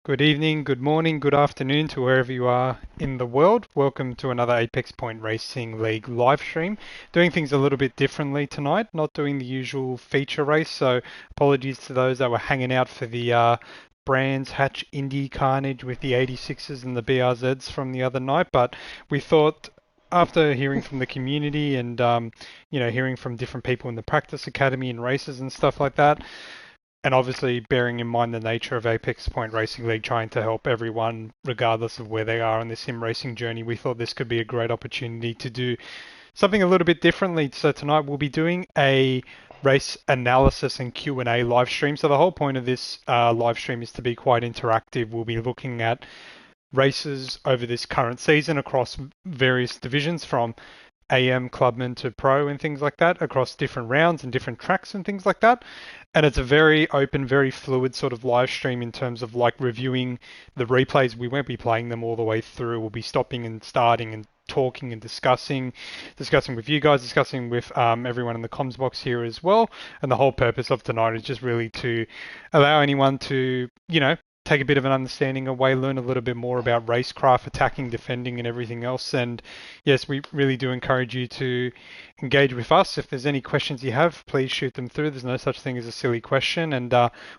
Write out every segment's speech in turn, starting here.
Good evening, good morning, good afternoon to wherever you are in the world. Welcome to another Apex Point Racing League live stream. Doing things a little bit differently tonight, not doing the usual feature race, so apologies to those that were hanging out for the Brands Hatch Indy Carnage with the 86s and the BRZs from the other night, but we thought after hearing from the community and hearing from different people in the practice academy and races and stuff like that, and obviously bearing in mind the nature of Apex Point Racing League, trying to help everyone regardless of where they are on the sim racing journey, we thought this could be a great opportunity to do something a little bit differently. So tonight we'll be doing a race analysis and Q&A live stream. So the whole point of this live stream is to be quite interactive. We'll be looking at races over this current season across various divisions from AM clubman to pro and things like that across different rounds and different tracks and things like that. And it's a very open, very fluid sort of live stream in terms of like reviewing the replays. We won't be playing them all the way through. We'll be stopping and starting and talking and discussing with you guys, discussing with everyone in the comms box here as well. And the whole purpose of tonight is just really to allow anyone to, take a bit of an understanding away, learn a little bit more about racecraft, attacking, defending, and everything else. And yes, we really do encourage you to engage with us. If there's any questions you have, please shoot them through. There's no such thing as a silly question, and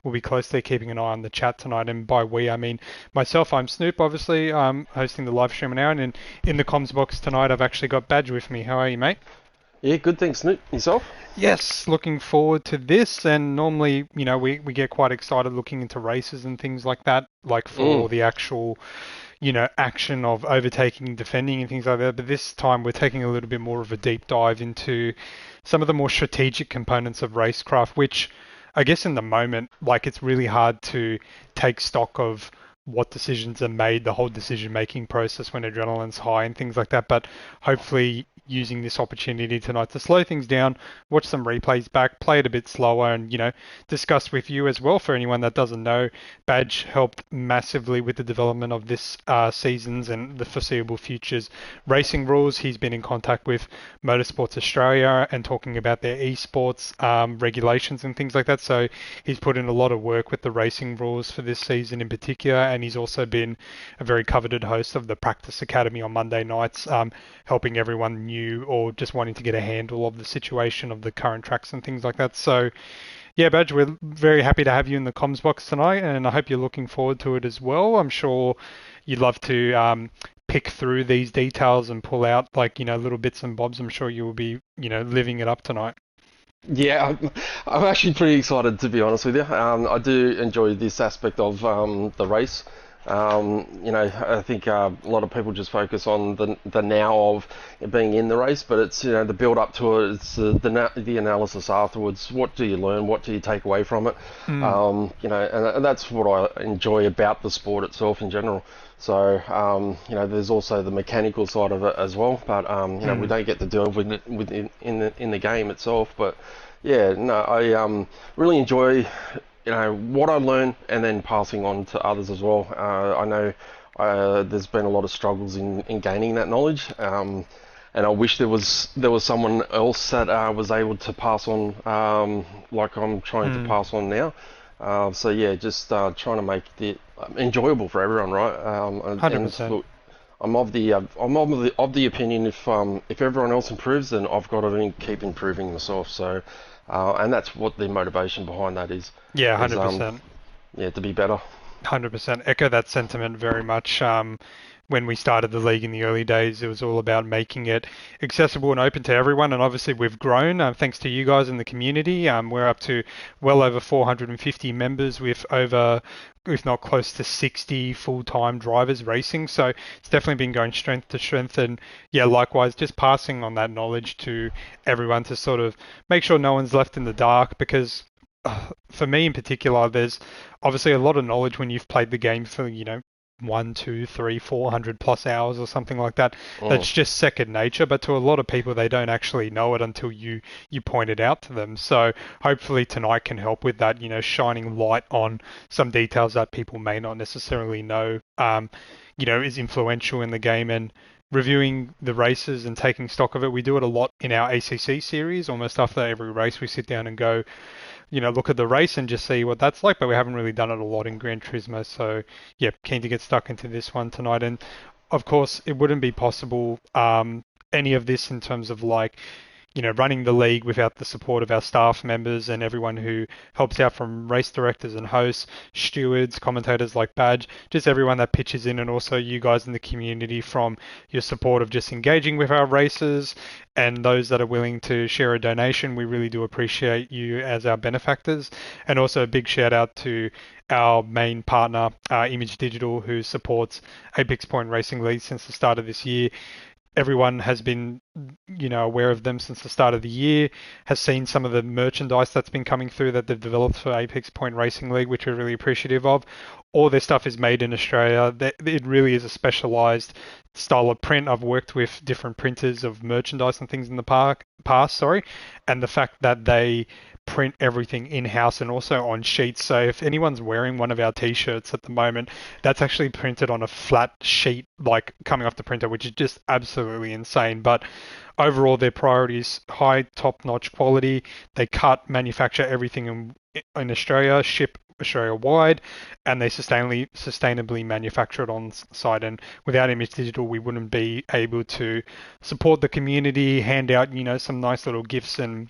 we'll be closely keeping an eye on the chat tonight. And by we, I mean myself. I'm Snoop, obviously. I'm hosting the live stream now, and in the comms box tonight, I've actually got Badge with me. How are you, mate? Yeah, good thanks, Snoop. Yourself? Yes, looking forward to this. And normally, we get quite excited looking into races and things like that, like Mm. for the actual action of overtaking, defending, and things like that. But this time we're taking a little bit more of a deep dive into some of the more strategic components of racecraft, which I guess in the moment, like it's really hard to take stock of what decisions are made, the whole decision making process when adrenaline's high and things like that. But hopefully using this opportunity tonight to slow things down, watch some replays back, play it a bit slower, and discuss with you as well. For anyone that doesn't know, Badge helped massively with the development of this season's and the foreseeable futures racing rules. He's been in contact with Motorsports Australia and talking about their esports regulations and things like that. So he's put in a lot of work with the racing rules for this season in particular, and he's also been a very coveted host of the Practice Academy on Monday nights, helping everyone new or just wanting to get a handle of the situation of the current tracks and things like that. So yeah, Badge, we're very happy to have you in the comms box tonight, and I hope you're looking forward to it as well. I'm sure you'd love to pick through these details and pull out like little bits and bobs. I'm sure you will be living it up tonight. Yeah, I'm actually pretty excited to be honest with you. I do enjoy this aspect of the race. I think a lot of people just focus on the now of being in the race, but it's the build up to it. It's the analysis afterwards. What do you learn? What do you take away from it? Mm, And that's what I enjoy about the sport itself in general. So, there's also the mechanical side of it as well, but we mm. don't get to deal with it in the game itself. But yeah, no, I really enjoy what I learn and then passing on to others as well. I know there's been a lot of struggles in gaining that knowledge, and I wish there was someone else that was able to pass on like I'm trying to Mm, pass on now. So yeah, just trying to make it enjoyable for everyone, right? And 100%. look, I'm of the opinion if everyone else improves, then I've got to keep improving myself. So, and that's what the motivation behind that Yeah, is 100%. yeah, to be better. 100% echo that sentiment very much. When we started the league in the early days, it was all about making it accessible and open to everyone. And obviously, we've grown thanks to you guys in the community. We're up to well over 450 members with over, if not close to 60 full-time drivers racing. So it's definitely been going strength to strength. And yeah, likewise, just passing on that knowledge to everyone to sort of make sure no one's left in the dark because for me in particular, there's obviously a lot of knowledge when you've played the game for, one, two, three, 400 plus hours or something like that. Mm. That's just second nature, but to a lot of people, they don't actually know it until you point it out to them. So hopefully tonight can help with that, shining light on some details that people may not necessarily know, is influential in the game and reviewing the races and taking stock of it. We do it a lot in our ACC series. Almost after every race, we sit down and go look at the race and just see what that's like. But we haven't really done it a lot in Gran Turismo, so yeah, keen to get stuck into this one tonight. And of course, it wouldn't be possible any of this in terms of like running the league without the support of our staff members and everyone who helps out, from race directors and hosts, stewards, commentators like Badge, just everyone that pitches in, and also you guys in the community from your support of just engaging with our races, and those that are willing to share a donation. We really do appreciate you as our benefactors. And also a big shout out to our main partner, Image Digital, who supports Apex Point Racing League since the start of this year. Everyone has been, aware of them since the start of the year, has seen some of the merchandise that's been coming through that they've developed for Apex Point Racing League, which we're really appreciative of. All their stuff is made in Australia. It really is a specialized style of print. I've worked with different printers of merchandise and things in the past, and the fact that they print everything in-house and also on sheets. So if anyone's wearing one of our t-shirts at the moment, that's actually printed on a flat sheet, like coming off the printer, which is just absolutely insane. But overall, their priority is high, top-notch quality. They cut, manufacture everything in Australia, ship Australia-wide, and they sustainably manufacture it on site. And without Image Digital, we wouldn't be able to support the community, hand out, some nice little gifts and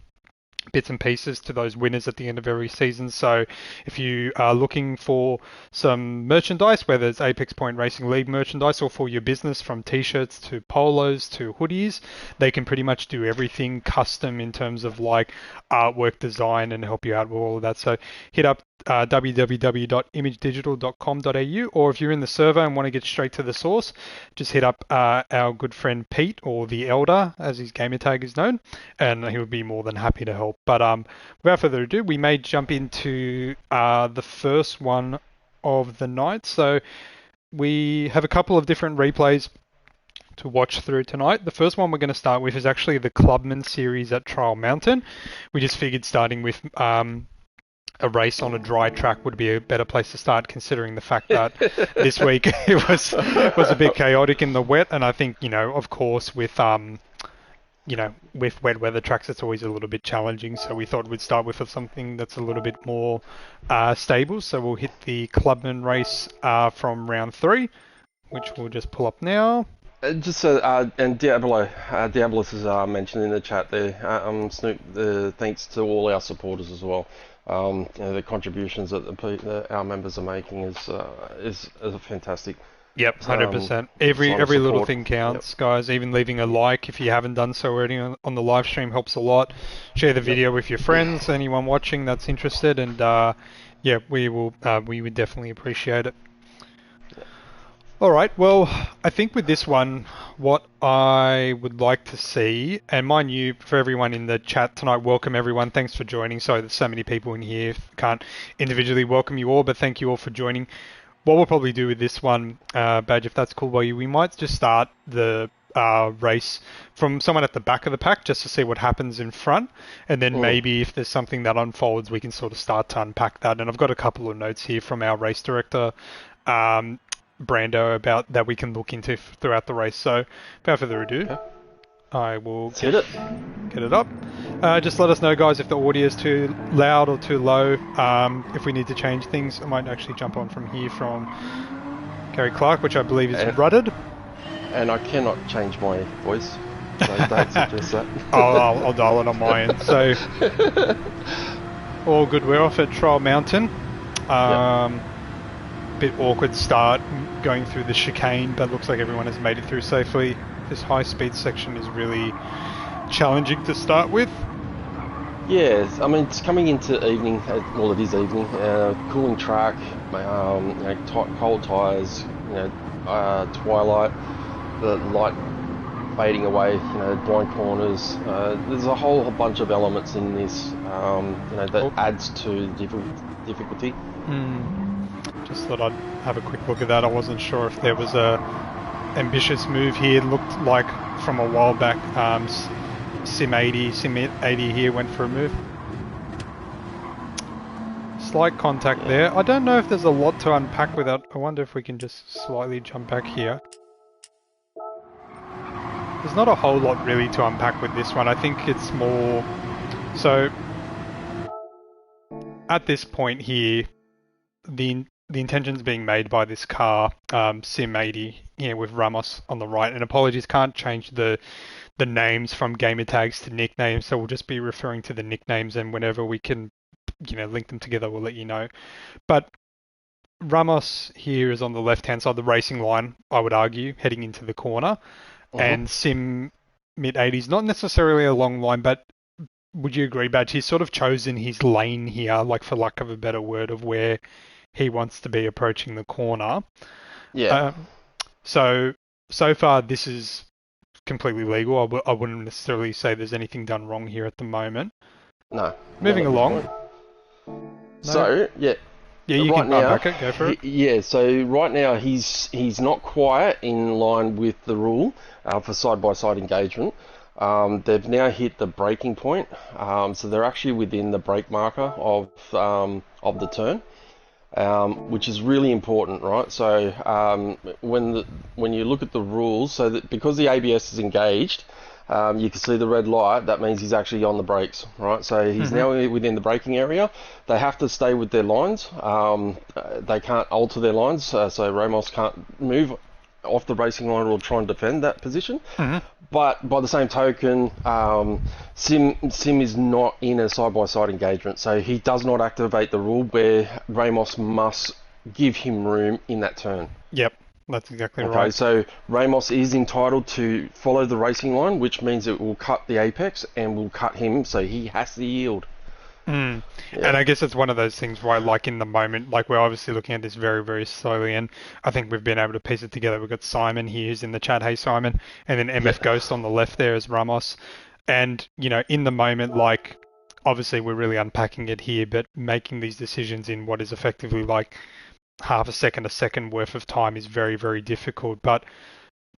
bits and pieces to those winners at the end of every season. So if you are looking for some merchandise, whether it's Apex Point Racing League merchandise or for your business, from t-shirts to polos to hoodies, they can pretty much do everything custom in terms of like artwork design and help you out with all of that. So hit up www.imagedigital.com.au, or if you're in the server and want to get straight to the source, just hit up our good friend Pete, or the Elder as his gamer tag is known, and he would be more than happy to help. But without further ado, we may jump into the first one of the night. So we have a couple of different replays to watch through tonight. The first one we're going to start with is actually the Clubman series at Trial Mountain. We just figured starting with a race on a dry track would be a better place to start, considering the fact that this week it was a bit chaotic in the wet. And I think, of course, with wet weather tracks, it's always a little bit challenging. So we thought we'd start with something that's a little bit more stable. So we'll hit the Clubman race from round 3, which we'll just pull up now. And Diablos is mentioned in the chat there. Snoop, thanks to all our supporters as well. The contributions that our members are making is fantastic. Yep, 100%. Every little thing counts, guys. Even leaving a like if you haven't done so already on the live stream helps a lot. Share the video with your friends, anyone watching that's interested, and we would definitely appreciate it. All right, well, I think with this one, what I would like to see, and mind you, for everyone in the chat tonight, welcome everyone. Thanks for joining. Sorry, there's so many people in here. Can't individually welcome you all, but thank you all for joining. What we'll probably do with this one, Badge, if that's cool by you, we might just start the race from someone at the back of the pack just to see what happens in front, and then maybe if there's something that unfolds, we can sort of start to unpack that. And I've got a couple of notes here from our race director, Brando, about that we can look into throughout the race. So without further ado, I will get it up. Just let us know, guys, if the audio is too loud or too low. If we need to change things, I might actually jump on from here from Gary Clark, which I believe is rutted. And I cannot change my voice, so don't suggest that. I'll dial it on my end. So all good. We're off at Trial Mountain. Bit awkward start going through the chicane, but looks like everyone has made it through safely. This high speed section is really challenging to start with. Yes, I mean, it's coming into evening. Well, it is evening. Cooling track, cold tyres, twilight, the light fading away, blind corners. There's a whole bunch of elements in this, that adds to difficulty. Just thought I'd have a quick look at that. I wasn't sure if there was a ambitious move here. It looked like from a while back, Sim 80 here went for a move. Slight contact there. I don't know if there's a lot to unpack with that. I wonder if we can just slightly jump back here. There's not a whole lot really to unpack with this one. I think it's more... So at this point here, the intentions being made by this car, Sim 80, here with Ramos on the right. And apologies, can't change the names from gamer tags to nicknames, so we'll just be referring to the nicknames, and whenever we can, link them together, we'll let you know. But Ramos here is on the left-hand side, the racing line, I would argue, heading into the corner, and Sim mid-80s, not necessarily a long line, but would you agree, Badge? He's sort of chosen his lane here, like for lack of a better word, of where he wants to be approaching the corner. Yeah. So far, this is completely legal. I wouldn't necessarily say there's anything done wrong here at the moment. No. Moving along. No. So, yeah. Yeah, you right can now, unpack it. Go for it. Yeah, so right now he's not quite in line with the rule for side-by-side engagement. They've now hit the braking point, so they're actually within the brake marker of the turn. Which is really important, right? So when you look at the rules, so that because the ABS is engaged, you can see the red light. That means he's actually on the brakes, right? So he's now within the braking area. They have to stay with their lines. They can't alter their lines, so Ramos can't move off the racing line or try and defend that position. But by the same token, Sim is not in a side-by-side engagement, so he does not activate the rule where Ramos must give him room in that turn. Yep, that's exactly Okay, right. so Ramos is entitled to follow the racing line, which means it will cut the apex and will cut him, so he has to yield. And I guess it's one of those things, right? Like in the moment, like we're obviously looking at this very, very slowly, and I think we've been able to piece it together. We've got Simon here who's in the chat, hey Simon, and then MF Ghost on the left there as Ramos. And, in the moment, like, obviously we're really unpacking it here, but making these decisions in what is effectively like half a second worth of time is very, very difficult. But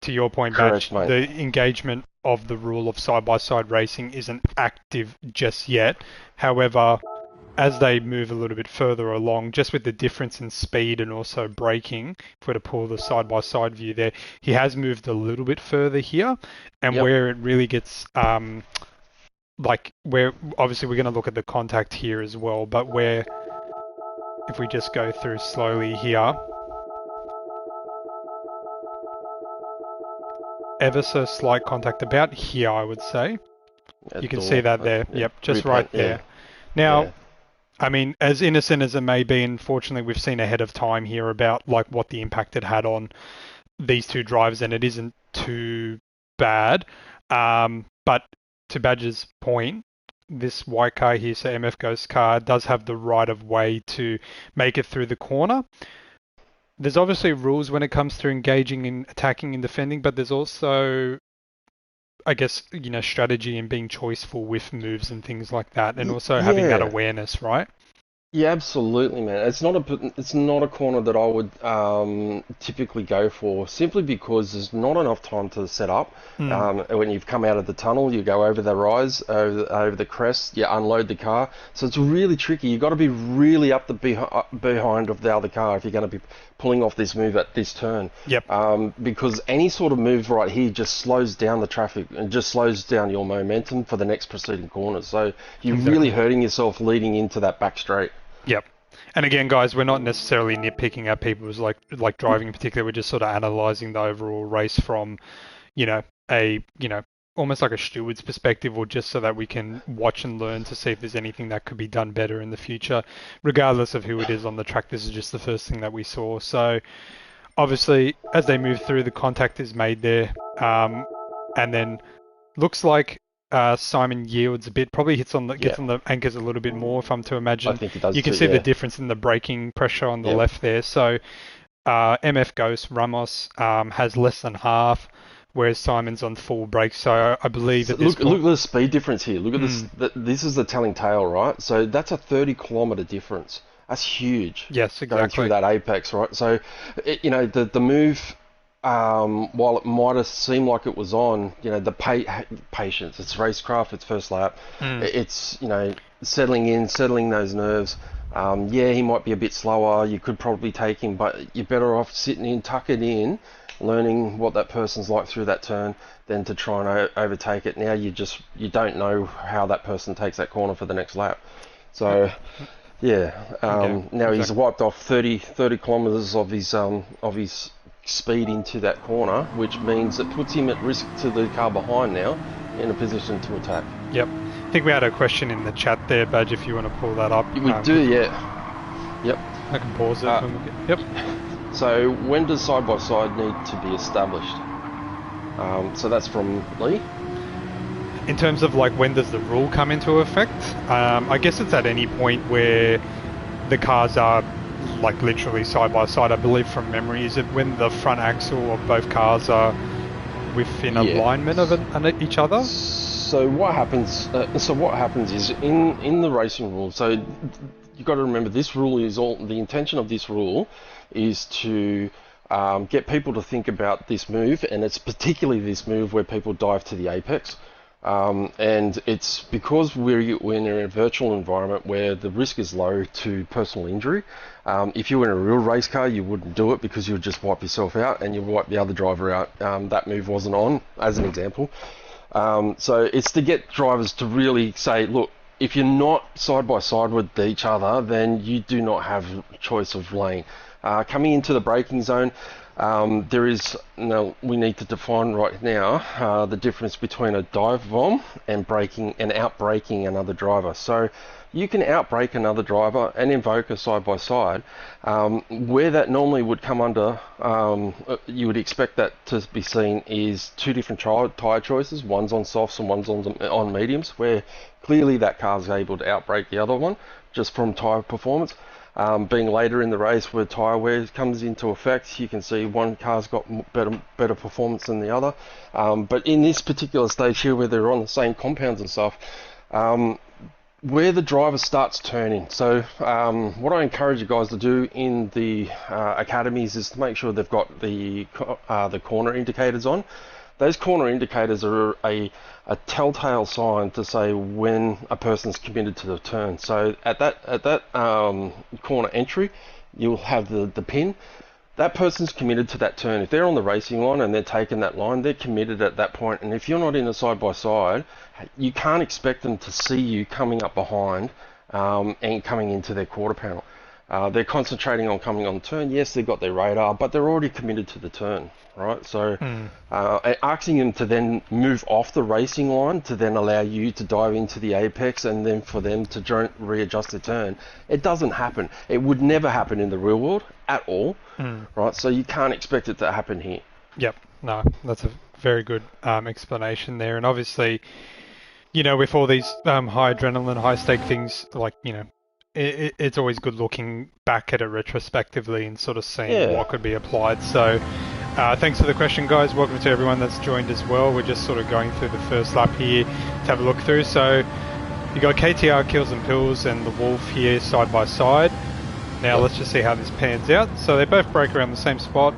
to your point, Badge, the engagement of the rule of side-by-side racing isn't active just yet. However, as they move a little bit further along, just with the difference in speed and also braking, if we're to pull the side-by-side view there, he has moved a little bit further here. And where it really gets, where obviously we're going to look at the contact here as well, but where, if we just go through slowly here, ever so slight contact about here, I would say. You can see that there. Yep, just right there. Now, I mean, as innocent as it may be, unfortunately, we've seen ahead of time here about like what the impact it had on these two drivers, and it isn't too bad. But to Badger's point, this white car here, so MF Ghost car, does have the right of way to make it through the corner. There's obviously rules when it comes to engaging in attacking and defending, but there's also, I guess, strategy and being choiceful with moves and things like that, and also having that awareness, right? Yeah, absolutely, man. It's not a corner that I would typically go for, simply because there's not enough time to set up. When you've come out of the tunnel, you go over the rise, over the crest, you unload the car. So it's really tricky. You've got to be really up behind of the other car if you're going to be pulling off this move at this turn. Yep. Because any sort of move right here just slows down the traffic and just slows down your momentum for the next preceding corners. So you're really hurting yourself leading into that back straight. Yep. And again, guys, we're not necessarily nitpicking at people's like driving in particular. We're just sort of analysing the overall race from, almost like a steward's perspective, or just so that we can watch and learn to see if there's anything that could be done better in the future, regardless of who it is on the track. This is just the first thing that we saw. So obviously, as they move through, the contact is made there, and then looks like Simon yields a bit, probably gets on the anchors a little bit more, if I'm to imagine. I think he does. You can see the difference in the braking pressure on the left there. So MF Ghost Ramos has less than half, whereas Simon's on full brakes. So I believe at this point... Look at the speed difference here. Look at this. This is the telling tale, right? So that's a 30-kilometer difference. That's huge. Yes, exactly. Going through that apex, right? So, the move... while it might have seemed like it was on, the patience, it's racecraft, it's first lap, it's, settling those nerves. He might be a bit slower, you could probably take him, but you're better off sitting in, tuck it in, learning what that person's like through that turn, than to try and overtake it. Now you don't know how that person takes that corner for the next lap. So Yeah. Okay, Now he's exactly. wiped off 30 kilometres of his speed into that corner, which means it puts him at risk to the car behind now, in a position to attack. Yep. I think we had a question in the chat there, Badge, if you want to pull that up We do, quickly. yeah. Yep. I can pause it Uh, when we get... Yep. so when does side by side need to be established? So that's from Lee. In terms of like when does the rule come into effect, I guess it's at any point where the cars are like literally side by side. I believe from memory, is it when the front axle of both cars are within Yeah. alignment of each other? So what happens? What happens is in the racing rule. So you got to remember, this rule is all. The intention of this rule is to get people to think about this move, and it's particularly this move where people dive to the apex. And it's because we're in a virtual environment where the risk is low to personal injury. If you were in a real race car, you wouldn't do it because you would just wipe yourself out and you wipe the other driver out. That move wasn't on, as an example. So it's to get drivers to really say, look, if you're not side by side with each other, then you do not have choice of lane. Coming into the braking zone, there is we need to define right now the difference between a dive bomb and braking and out braking another driver. So you can outbrake another driver and invoke a side by side. Where that normally would come under, you would expect that to be seen is two different tyre choices. One's on softs and one's on mediums, where clearly that car's able to outbrake the other one just from tyre performance. Being later in the race where tyre wear comes into effect, you can see one car's got better performance than the other. But in this particular stage here, where they're on the same compounds and stuff, where the driver starts turning. So what I encourage you guys to do in the academies is to make sure they've got the corner indicators on. Those corner indicators are a telltale sign to say when a person's committed to the turn. So at that corner entry, you'll have the pin. That person's committed to that turn. If they're on the racing line and they're taking that line, they're committed at that point. And if you're not in a side by side, you can't expect them to see you coming up behind and coming into their quarter panel. They're concentrating on coming on the turn. Yes, they've got their radar, but they're already committed to the turn, right? So asking them to then move off the racing line to then allow you to dive into the apex and then for them to readjust their turn, it doesn't happen. It would never happen in the real world at all, right? So you can't expect it to happen here. Yep. No, that's a very good explanation there. And obviously, with all these high adrenaline, high stake things, like, it's always good looking back at it retrospectively and sort of seeing what could be applied. So thanks for the question, guys. Welcome to everyone that's joined as well. We're just sort of going through the first lap here to have a look through. So you got KTR, Kills and Pills, and the Wolf here side by side. Now let's just see how this pans out. So they both break around the same spot.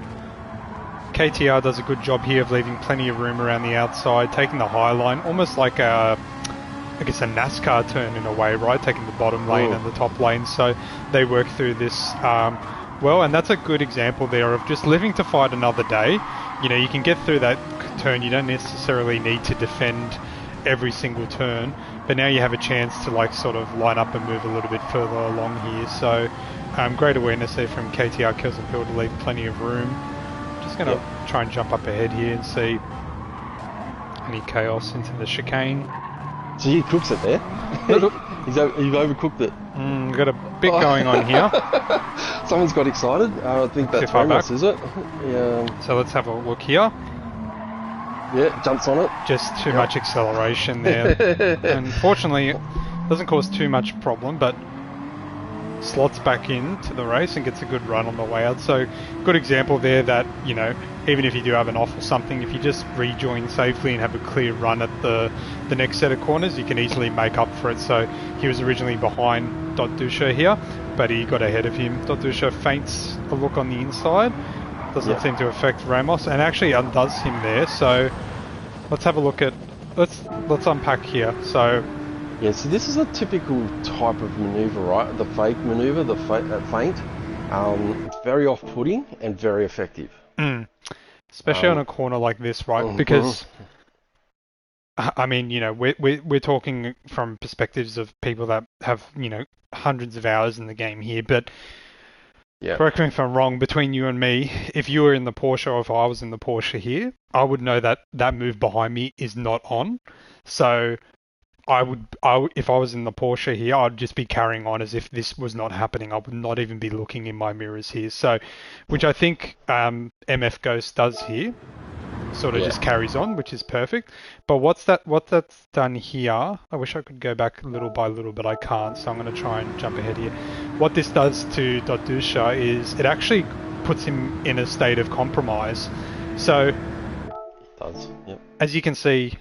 KTR does a good job here of leaving plenty of room around the outside, taking the high line, almost like a NASCAR turn in a way, right? Taking the bottom lane and the top lane. So they work through this well, and that's a good example there of just living to fight another day. You can get through that turn. You don't necessarily need to defend every single turn, but now you have a chance to like sort of line up and move a little bit further along here. So great awareness there from KTR Kills and Pill to leave plenty of room. Just going to try and jump up ahead here and see any chaos into the chicane. So he cooks it there. You've overcooked it. We've got a bit going on here. Someone's got excited. I think that's Ramos, is it? Yeah. So let's have a look here. Yeah, jumps on it. Just too much acceleration there. Unfortunately, it doesn't cause too much problem, but slots back into the race and gets a good run on the way out. So good example there that, even if you do have an off or something, if you just rejoin safely and have a clear run at the next set of corners, you can easily make up for it. So he was originally behind Dot Dusha here, but he got ahead of him. Dot Dusha feints a look on the inside, doesn't seem to affect Ramos, and actually undoes him there. So let's have a look at, let's unpack here. So yeah, so this is a typical type of manoeuvre, right? The fake manoeuvre, the feint. It's very off-putting and very effective. Especially on a corner like this, right? Because I mean, we're talking from perspectives of people that have, hundreds of hours in the game here, but Yeah, correct me if I'm wrong, between you and me, if you were in the Porsche or if I was in the Porsche here, I would know that that move behind me is not on. So if I was in the Porsche here, I'd just be carrying on as if this was not happening. I would not even be looking in my mirrors here. So, which I think MF Ghost does here, sort of yeah. just carries on, which is perfect. But what that's done here, I wish I could go back little by little, but I can't. So I'm going to try and jump ahead here. What this does to Dodusha is it actually puts him in a state of compromise. So It does. Yep. as you can see,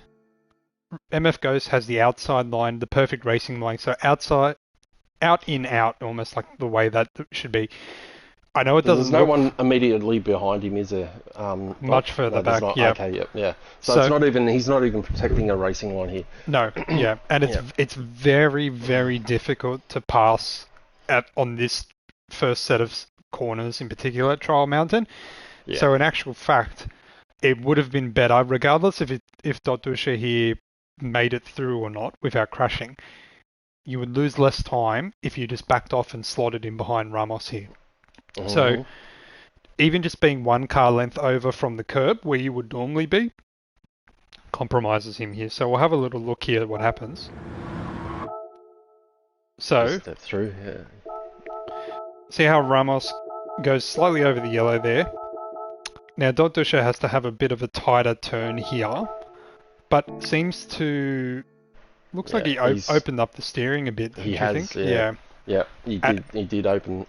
MF Ghost has the outside line, the perfect racing line. So outside, out in out, almost like the way that it should be. I know it There's doesn't no look one immediately behind him, is there? much further no, there's back. not. Yeah. Okay, yep, yeah. So it's So not even. He's not even protecting a racing line here. no, yeah, and Yeah. it's very very difficult to pass on this first set of corners in particular at Trial Mountain. Yeah. So in actual fact, it would have been better, regardless if Dotdusha here made it through or not without crashing. You would lose less time if you just backed off and slotted in behind Ramos here. So even just being one car length over from the curb where you would normally be compromises him here. So we'll have a little look here at what happens. So Just step through. Yeah. see how Ramos goes slightly over the yellow there. Now Dotdusha has to have a bit of a tighter turn here, but seems to looks like he opened up the steering a bit. He I has. think. Yeah. Yeah. He did open.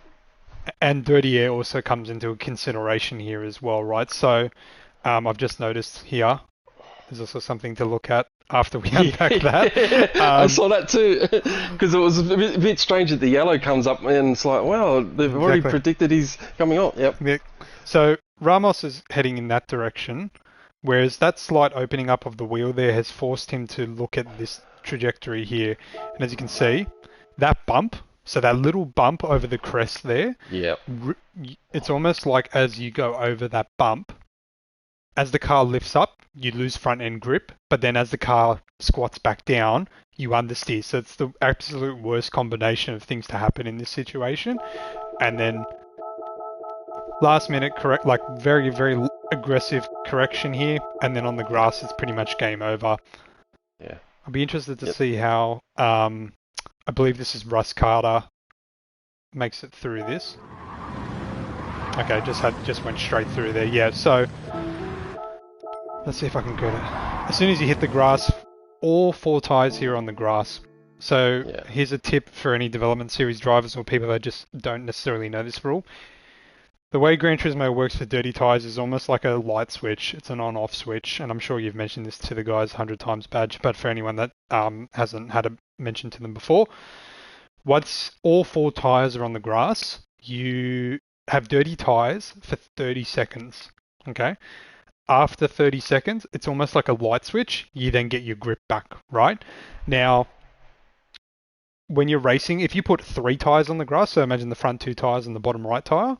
And dirty air also comes into consideration here as well, right? So I've just noticed here there's also something to look at after we unpack that. I saw that too, because it was a bit strange that the yellow comes up and it's like, wow, they've already predicted he's coming on. Yep. Yeah. So Ramos is heading in that direction, whereas that slight opening up of the wheel there has forced him to look at this trajectory here. And as you can see, that bump, so that little bump over the crest there, Yep. it's almost like as you go over that bump, as the car lifts up, you lose front end grip, but then as the car squats back down, you understeer. So it's the absolute worst combination of things to happen in this situation. And then last minute correct, like very, very aggressive correction here. And then on the grass, it's pretty much game over. Yeah. I'll be interested to see how, I believe this is Russ Carter makes it through this. Okay, just went straight through there. Yeah, so let's see if I can get it. As soon as you hit the grass, all four tyres here on the grass. So here's a tip for any development series drivers or people that just don't necessarily know this rule. The way Gran Turismo works for dirty tyres is almost like a light switch. It's an on-off switch, and I'm sure you've mentioned this to the guys 100 times, Badge, but for anyone that hasn't had it mentioned to them before, once all four tyres are on the grass, you have dirty tyres for 30 seconds, okay? After 30 seconds, it's almost like a light switch. You then get your grip back, right? Now, when you're racing, if you put three tyres on the grass, so imagine the front two tyres and the bottom right tyre,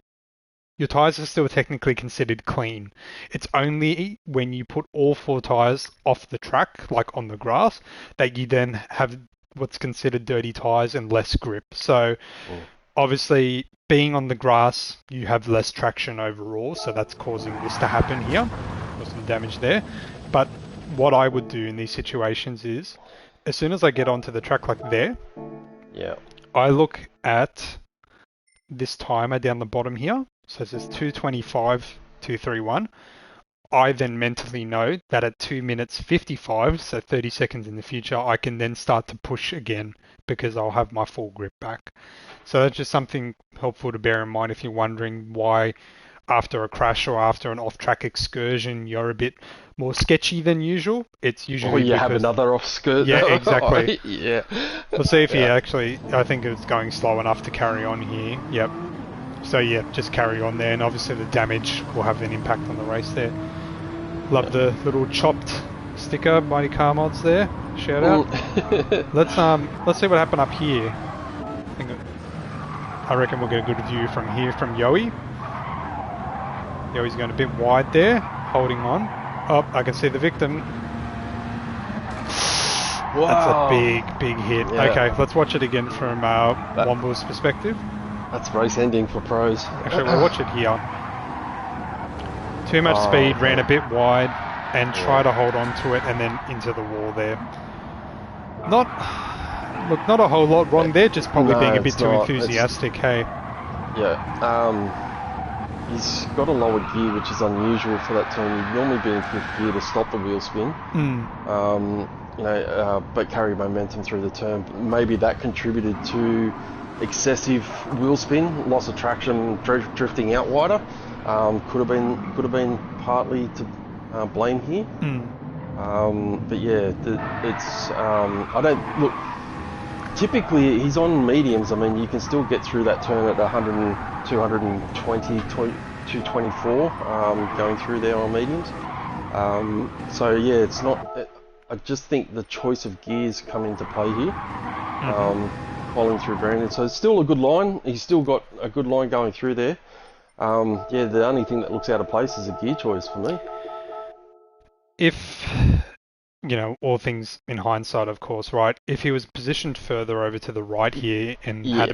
your tyres are still technically considered clean. It's only when you put all four tyres off the track, like on the grass, that you then have what's considered dirty tyres and less grip. So obviously being on the grass, you have less traction overall, so that's causing this to happen here. There's some damage there. But what I would do in these situations is, as soon as I get onto the track like there, I look at this timer down the bottom here. So it says 2:25.231. I then mentally know that at 2 minutes 55, so 30 seconds in the future, I can then start to push again because I'll have my full grip back. So that's just something helpful to bear in mind if you're wondering why after a crash or after an off-track excursion you're a bit more sketchy than usual. It's usually or you have another off-skirt. Yeah, exactly. Yeah. We'll see if he actually, I think it's going slow enough to carry on here. Yep. So yeah, just carry on there, and obviously the damage will have an impact on the race there. Love the little chopped sticker, Mighty Car Mods there. Shout out. Let's see what happened up here. I reckon we'll get a good view from here from Yoey. Yoey's going a bit wide there, holding on. Oh, I can see the victim. That's a Wow. big hit. Yeah. Okay, let's watch it again from That, Womble's perspective. that's race ending for pros. Actually, we'll watch it here. Too much Oh, speed, ran okay. a bit wide, and try to Yeah. hold on to it, and then into the wall there. Not, look, not a whole lot wrong there, just probably being No, a bit it's too not. It's enthusiastic, hey? yeah. He's got a lower gear, which is unusual for that turn. You'd normally be in fifth gear to stop the wheel spin. But carry momentum through the turn. Maybe that contributed to excessive wheel spin, loss of traction, drifting out wider. Could have been partly to blame here. But yeah, it's I don't look. Typically, he's on mediums. I mean, you can still get through that turn at 100, 220, 224, going through there on mediums. So yeah, it's not. I just think the choice of gears come into play here. Following through Brandon, so it's still a good line. He's still got a good line going through there. Yeah, the only thing that looks out of place is a gear choice for me. If, all things in hindsight, of course, right? If he was positioned further over to the right here and Yeah.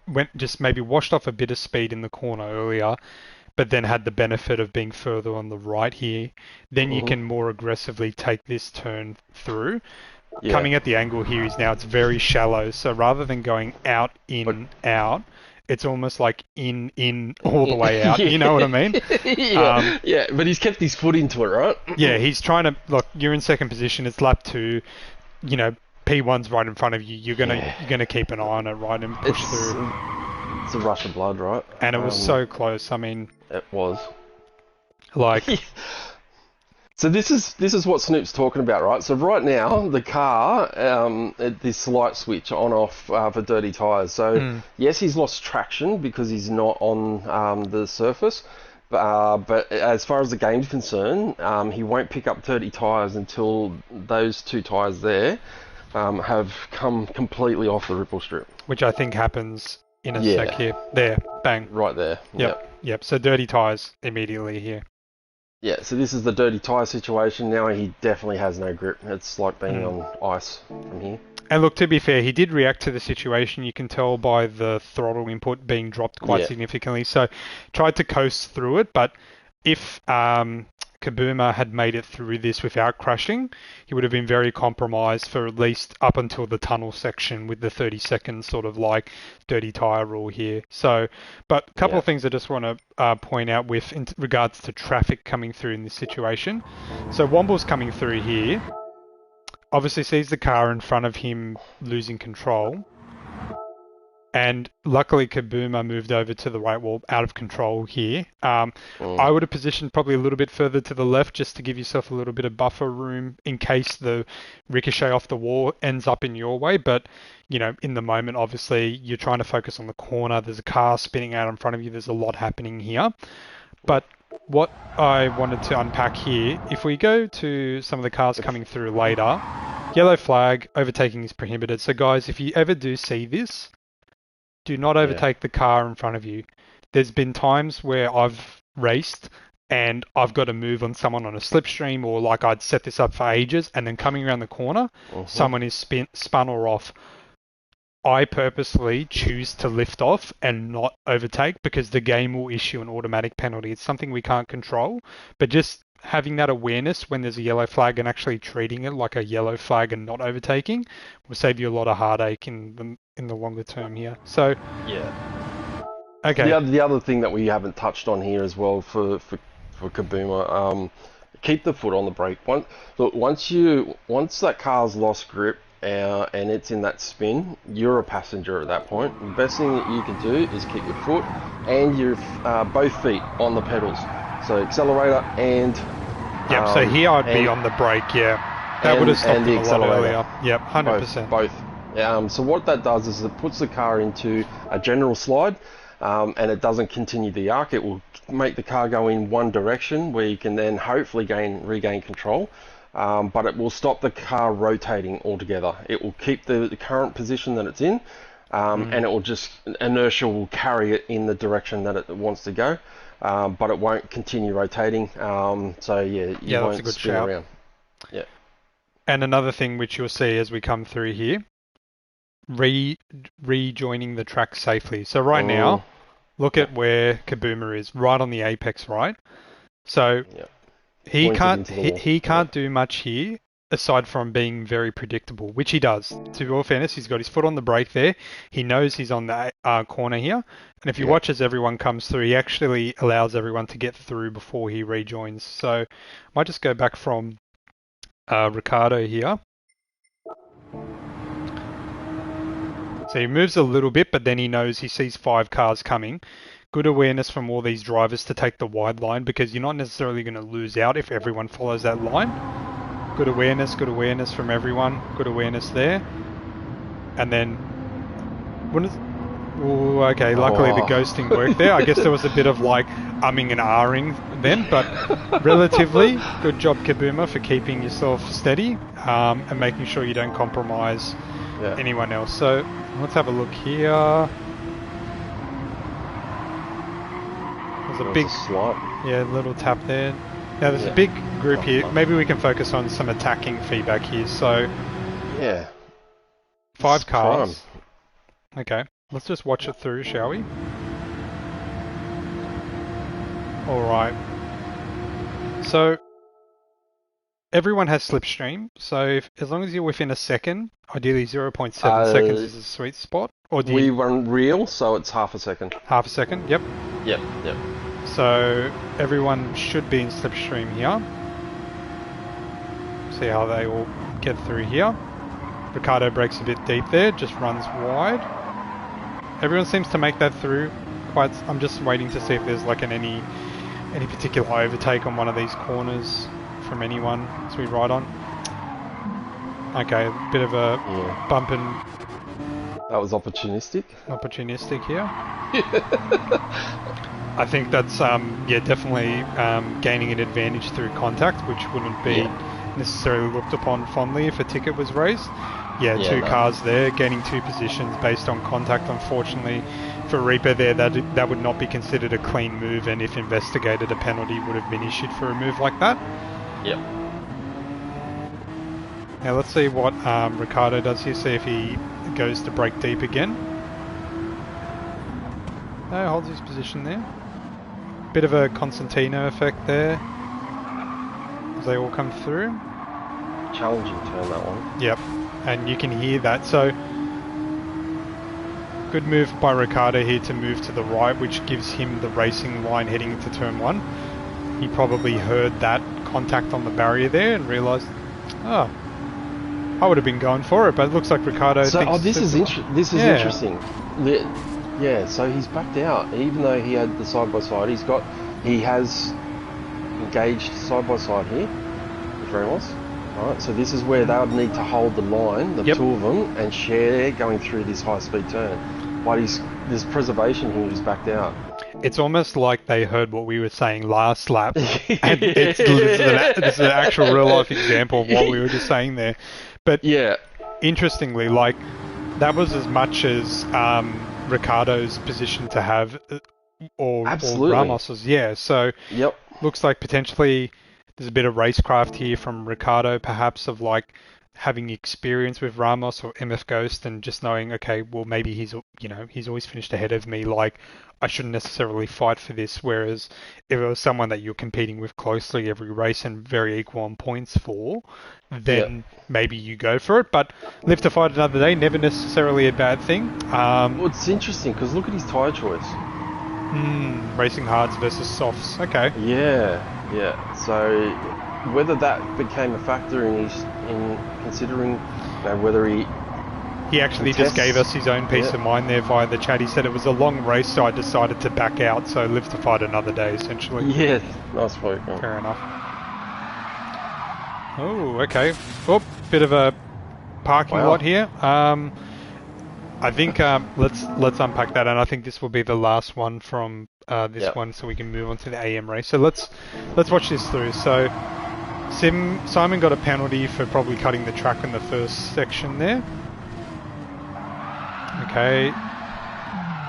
went just maybe washed off a bit of speed in the corner earlier, but then had the benefit of being further on the right here, then you Mhm. can more aggressively take this turn through. Yeah. Coming at the angle here is now it's very shallow, so rather than going out, But in, out, it's almost like in, all the way out. You know what I mean? yeah, yeah, but he's kept his foot into it, right? Yeah, he's trying to look. You're in second position. It's lap two. You know, P1's right in front of you. Yeah, You're gonna keep an eye on it, right, and push it's through. it's a rush of blood, right? And it was so close. I mean, It was. like, So this is what Snoop's talking about, right? So right now the car, this light switch on off for dirty tyres. So yes, he's lost traction because he's not on the surface. But as far as the game's concerned, he won't pick up dirty tyres until those two tyres there have come completely off the ripple strip. which I think happens in a sec Yeah, here. There, bang. right there. Yep, Yep. yep. So dirty tires immediately here. Yeah, so this is the dirty tyre situation. Now he definitely has no grip. It's like being Mm. on ice from here. And look, to be fair, he did react to the situation. You can tell by the throttle input being dropped quite Yeah. significantly. So tried to coast through it, but if Kabuma had made it through this without crashing, he would have been very compromised for at least up until the tunnel section with the 30-second sort of like dirty tyre rule here. So, but a couple Yeah. of things I just want to point out with in regards to traffic coming through in this situation. So Womble's coming through here. Obviously sees the car in front of him losing control. And luckily Kabuma moved over to the right wall out of control here. I would have positioned probably a little bit further to the left just to give yourself a little bit of buffer room in case the ricochet off the wall ends up in your way. But, in the moment, obviously, you're trying to focus on the corner. There's a car spinning out in front of you. There's a lot happening here. But what I wanted to unpack here, if we go to some of the cars coming through later, yellow flag, overtaking is prohibited. So guys, if you ever do see this, do not overtake the car in front of you. There's been times where I've raced and I've got to move on someone on a slipstream, or like I'd set this up for ages and then coming around the corner, someone is spun or off. I purposely choose to lift off and not overtake because the game will issue an automatic penalty. It's something we can't control, but just having that awareness when there's a yellow flag and actually treating it like a yellow flag and not overtaking will save you a lot of heartache in the longer term here. So Yeah. okay, The other thing that we haven't touched on here as well for Kabuma, keep the foot on the brake. Once that car's lost grip and it's in that spin, you're a passenger at that point. The best thing that you can do is keep your foot and your both feet on the pedals. So accelerator and so here I'd be on the brake. Yeah, that would have stopped and the him a lot accelerator. earlier. Yep, 100%. Both. So what that does is it puts the car into a general slide, and it doesn't continue the arc. It will make the car go in one direction where you can then hopefully regain control, but it will stop the car rotating altogether. It will keep the current position that it's in, and it will just, inertia will carry it in the direction that it wants to go, but it won't continue rotating. So yeah, you Yeah, that's won't a good spin shout. around. Yeah. And another thing which you'll see as we come through here, rejoining the track safely. So right Mm, now, look yeah, at where Kabuma is, right on the apex, right? So yeah. he Pointed can't into the he, wall. he Yeah, can't do much here aside from being very predictable, which he does. To all fairness, he's got his foot on the brake there. He knows he's on the corner here, and if you yeah. watch as everyone comes through, he actually allows everyone to get through before he rejoins. So I might just go back from Ricardo here. So he moves a little bit, but then he knows he sees 5 cars coming. Good awareness from all these drivers to take the wide line because you're not necessarily going to lose out if everyone follows that line. Good awareness from everyone. Good awareness there. And then, okay, luckily the Oh. ghosting worked there. I guess there was a bit of like umming and ahhing then, but relatively good job, Kabuma, for keeping yourself steady and making sure you don't compromise Yeah. anyone else. So let's have a look here. There's a big, little tap there. Now there's a big group here. Maybe we can focus on some attacking feedback here. So, yeah, 5 cars. Okay, let's just watch it through, shall we? All right. So everyone has slipstream. So as long as you're within a second, ideally 0.7 seconds is a sweet spot. Or do we you... run real, so it's half a second. Half a second. Yep. Yep. So everyone should be in slipstream here. See how they all get through here. Ricardo breaks a bit deep there, just runs wide. Everyone seems to make that through quite... I'm just waiting to see if there's like any particular overtake on one of these corners from anyone as we ride on. Okay, a bit of a bump and... That was opportunistic. Opportunistic here. I think that's, definitely gaining an advantage through contact, which wouldn't be necessarily looked upon fondly if a ticket was raised. Two cars there, gaining 2 positions based on contact. Unfortunately for Reaper there, that would not be considered a clean move, and if investigated, a penalty would have been issued for a move like that. Yep. Now let's see what Ricardo does here, see if he goes to break deep again. No, holds his position there. Bit of a Constantino effect there as they all come through. Challenging turn, that one. Yep, and you can hear that. So good move by Ricardo here to move to the right, which gives him the racing line heading into turn 1. He probably heard that contact on the barrier there and realised, I would have been going for it, but it looks like Ricardo thinks... this is interesting. Yeah, so he's backed out, even though he had the side-by-side. He has engaged side-by-side here with Ramos. Right, so this is where they would need to hold the line, the 2 of them, and share going through this high-speed turn. But there's preservation here, he's backed out. It's almost like they heard what we were saying last lap, and this is an actual real-life example of what we were just saying there. But interestingly, like, that was as much as Ricardo's position to have, or Ramos's. Yeah, so looks like potentially there's a bit of racecraft here from Ricardo, perhaps, of like having experience with Ramos or MF Ghost and just knowing, okay, well, maybe he's always finished ahead of me, like I shouldn't necessarily fight for this. Whereas if it was someone that you're competing with closely every race and very equal on points for, then maybe you go for it. But live to fight another day, never necessarily a bad thing. Well, it's interesting because look at his tyre choice. Racing hards versus softs. Okay. Yeah. So whether that became a factor in considering whether he actually just gave us his own peace of mind there via the chat. He said it was a long race, so I decided to back out, so live to fight another day, essentially. Yeah, nice point. Fair enough. Oh, okay. Oh, bit of a parking lot here. I think let's unpack that, and I think this will be the last one from this one, so we can move on to the AM race. So let's watch this through. So Simon got a penalty for probably cutting the track in the first section there. Okay.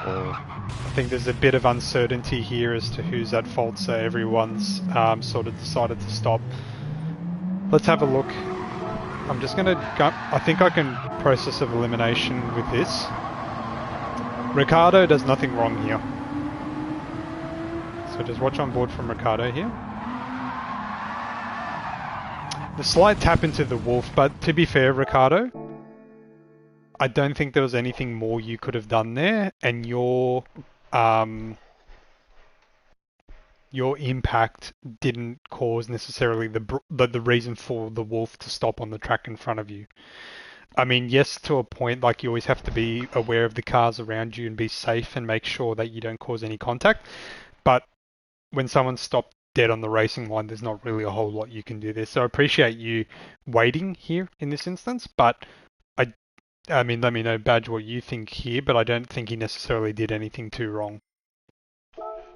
I think there's a bit of uncertainty here as to who's at fault, so everyone's sort of decided to stop. Let's have a look. I'm just going to go... I think I can process of elimination with this. Ricardo does nothing wrong here. So just watch on board from Ricardo here. The slight tap into the wolf, but to be fair, Ricardo, I don't think there was anything more you could have done there, and your impact didn't cause necessarily the reason for the wolf to stop on the track in front of you. I mean, yes, to a point, like you always have to be aware of the cars around you and be safe and make sure that you don't cause any contact. But when someone's stopped dead on the racing line, there's not really a whole lot you can do there. So I appreciate you waiting here in this instance, but I mean, let me know, Badge, what you think here, but I don't think he necessarily did anything too wrong.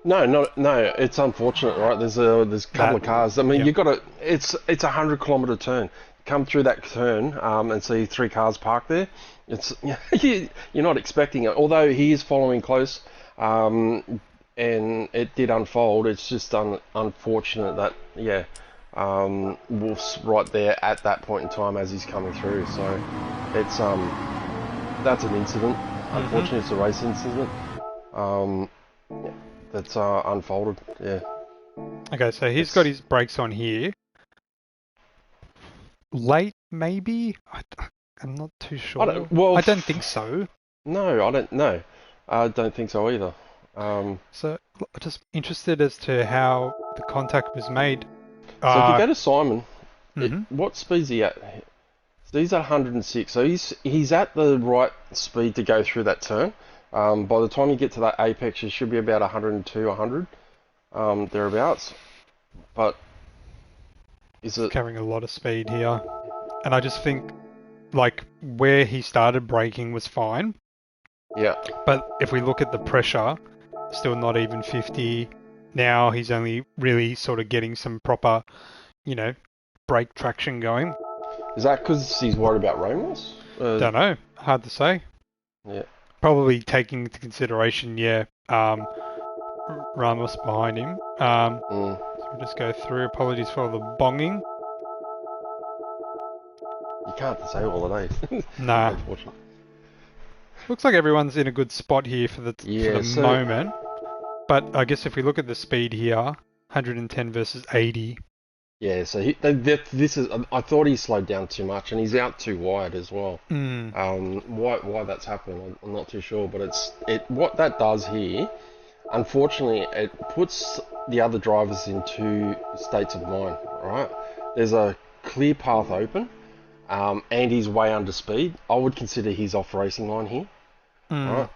No. It's unfortunate, right? There's a couple of cars. I mean, you got to. It's a 100-kilometer turn. Come through that turn and see 3 cars parked there. It's you're not expecting it. Although he is following close, and it did unfold. It's just unfortunate that Wolf's right there at that point in time as he's coming through. So it's that's an incident. Unfortunately, it's a race incident. That's unfolded. Yeah. Okay, so he's got his brakes on here. Late, maybe? I'm not too sure. I don't think so. No, I don't know. I don't think so either. So, just interested as to how the contact was made. So if you go to Simon, Mm-hmm. what speed's he at? So he's at 106. So he's at the right speed to go through that turn. By the time you get to that apex, you should be about 102, 100, thereabouts. But is it Carrying a lot of speed here, and I just think like where he started braking was fine. Yeah. But if we look at the pressure, still not even 50. Now he's only really sort of getting some proper, brake traction going. Is that because he's worried about Ramos? Don't know. Hard to say. Yeah. Probably taking into consideration, Ramos behind him. So we'll just go through. Apologies for the bonging. You can't say all of those. Nah. Unfortunately. Looks like everyone's in a good spot here for the moment. But I guess if we look at the speed here, 110 versus 80. Yeah, so this is. I thought he slowed down too much, and he's out too wide as well. Why that's happening, I'm not too sure. But what that does here, unfortunately, it puts the other drivers in 2 states of mind. Right? There's a clear path open, and he's way under speed. I would consider he's off racing line here. Right?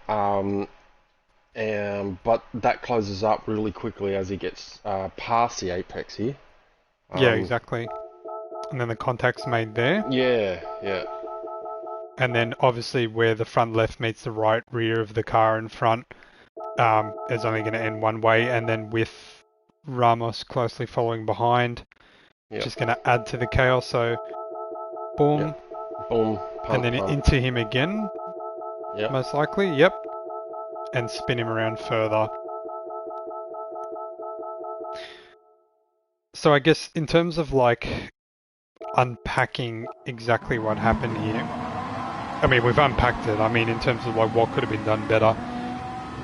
But that closes up really quickly as he gets past the apex here. Yeah, exactly. And then the contact's made there. Yeah. And then obviously where the front left meets the right rear of the car in front, is only going to end one way. And then with Ramos closely following behind, just going to add to the chaos. So, boom. Boom. And then into him again, most likely. Yep. And spin him around further. So I guess in terms of like unpacking exactly what happened here, I mean, we've unpacked it. I mean, in terms of like what could have been done better,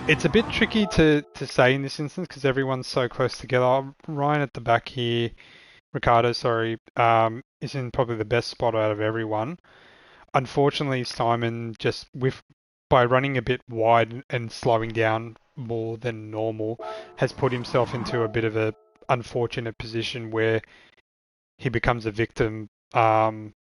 it's a bit tricky to say in this instance because everyone's so close together. Ryan at the back here, Ricardo, sorry, is in probably the best spot out of everyone. Unfortunately, Simon just by running a bit wide and slowing down more than normal has put himself into a bit of a unfortunate position where he becomes a victim from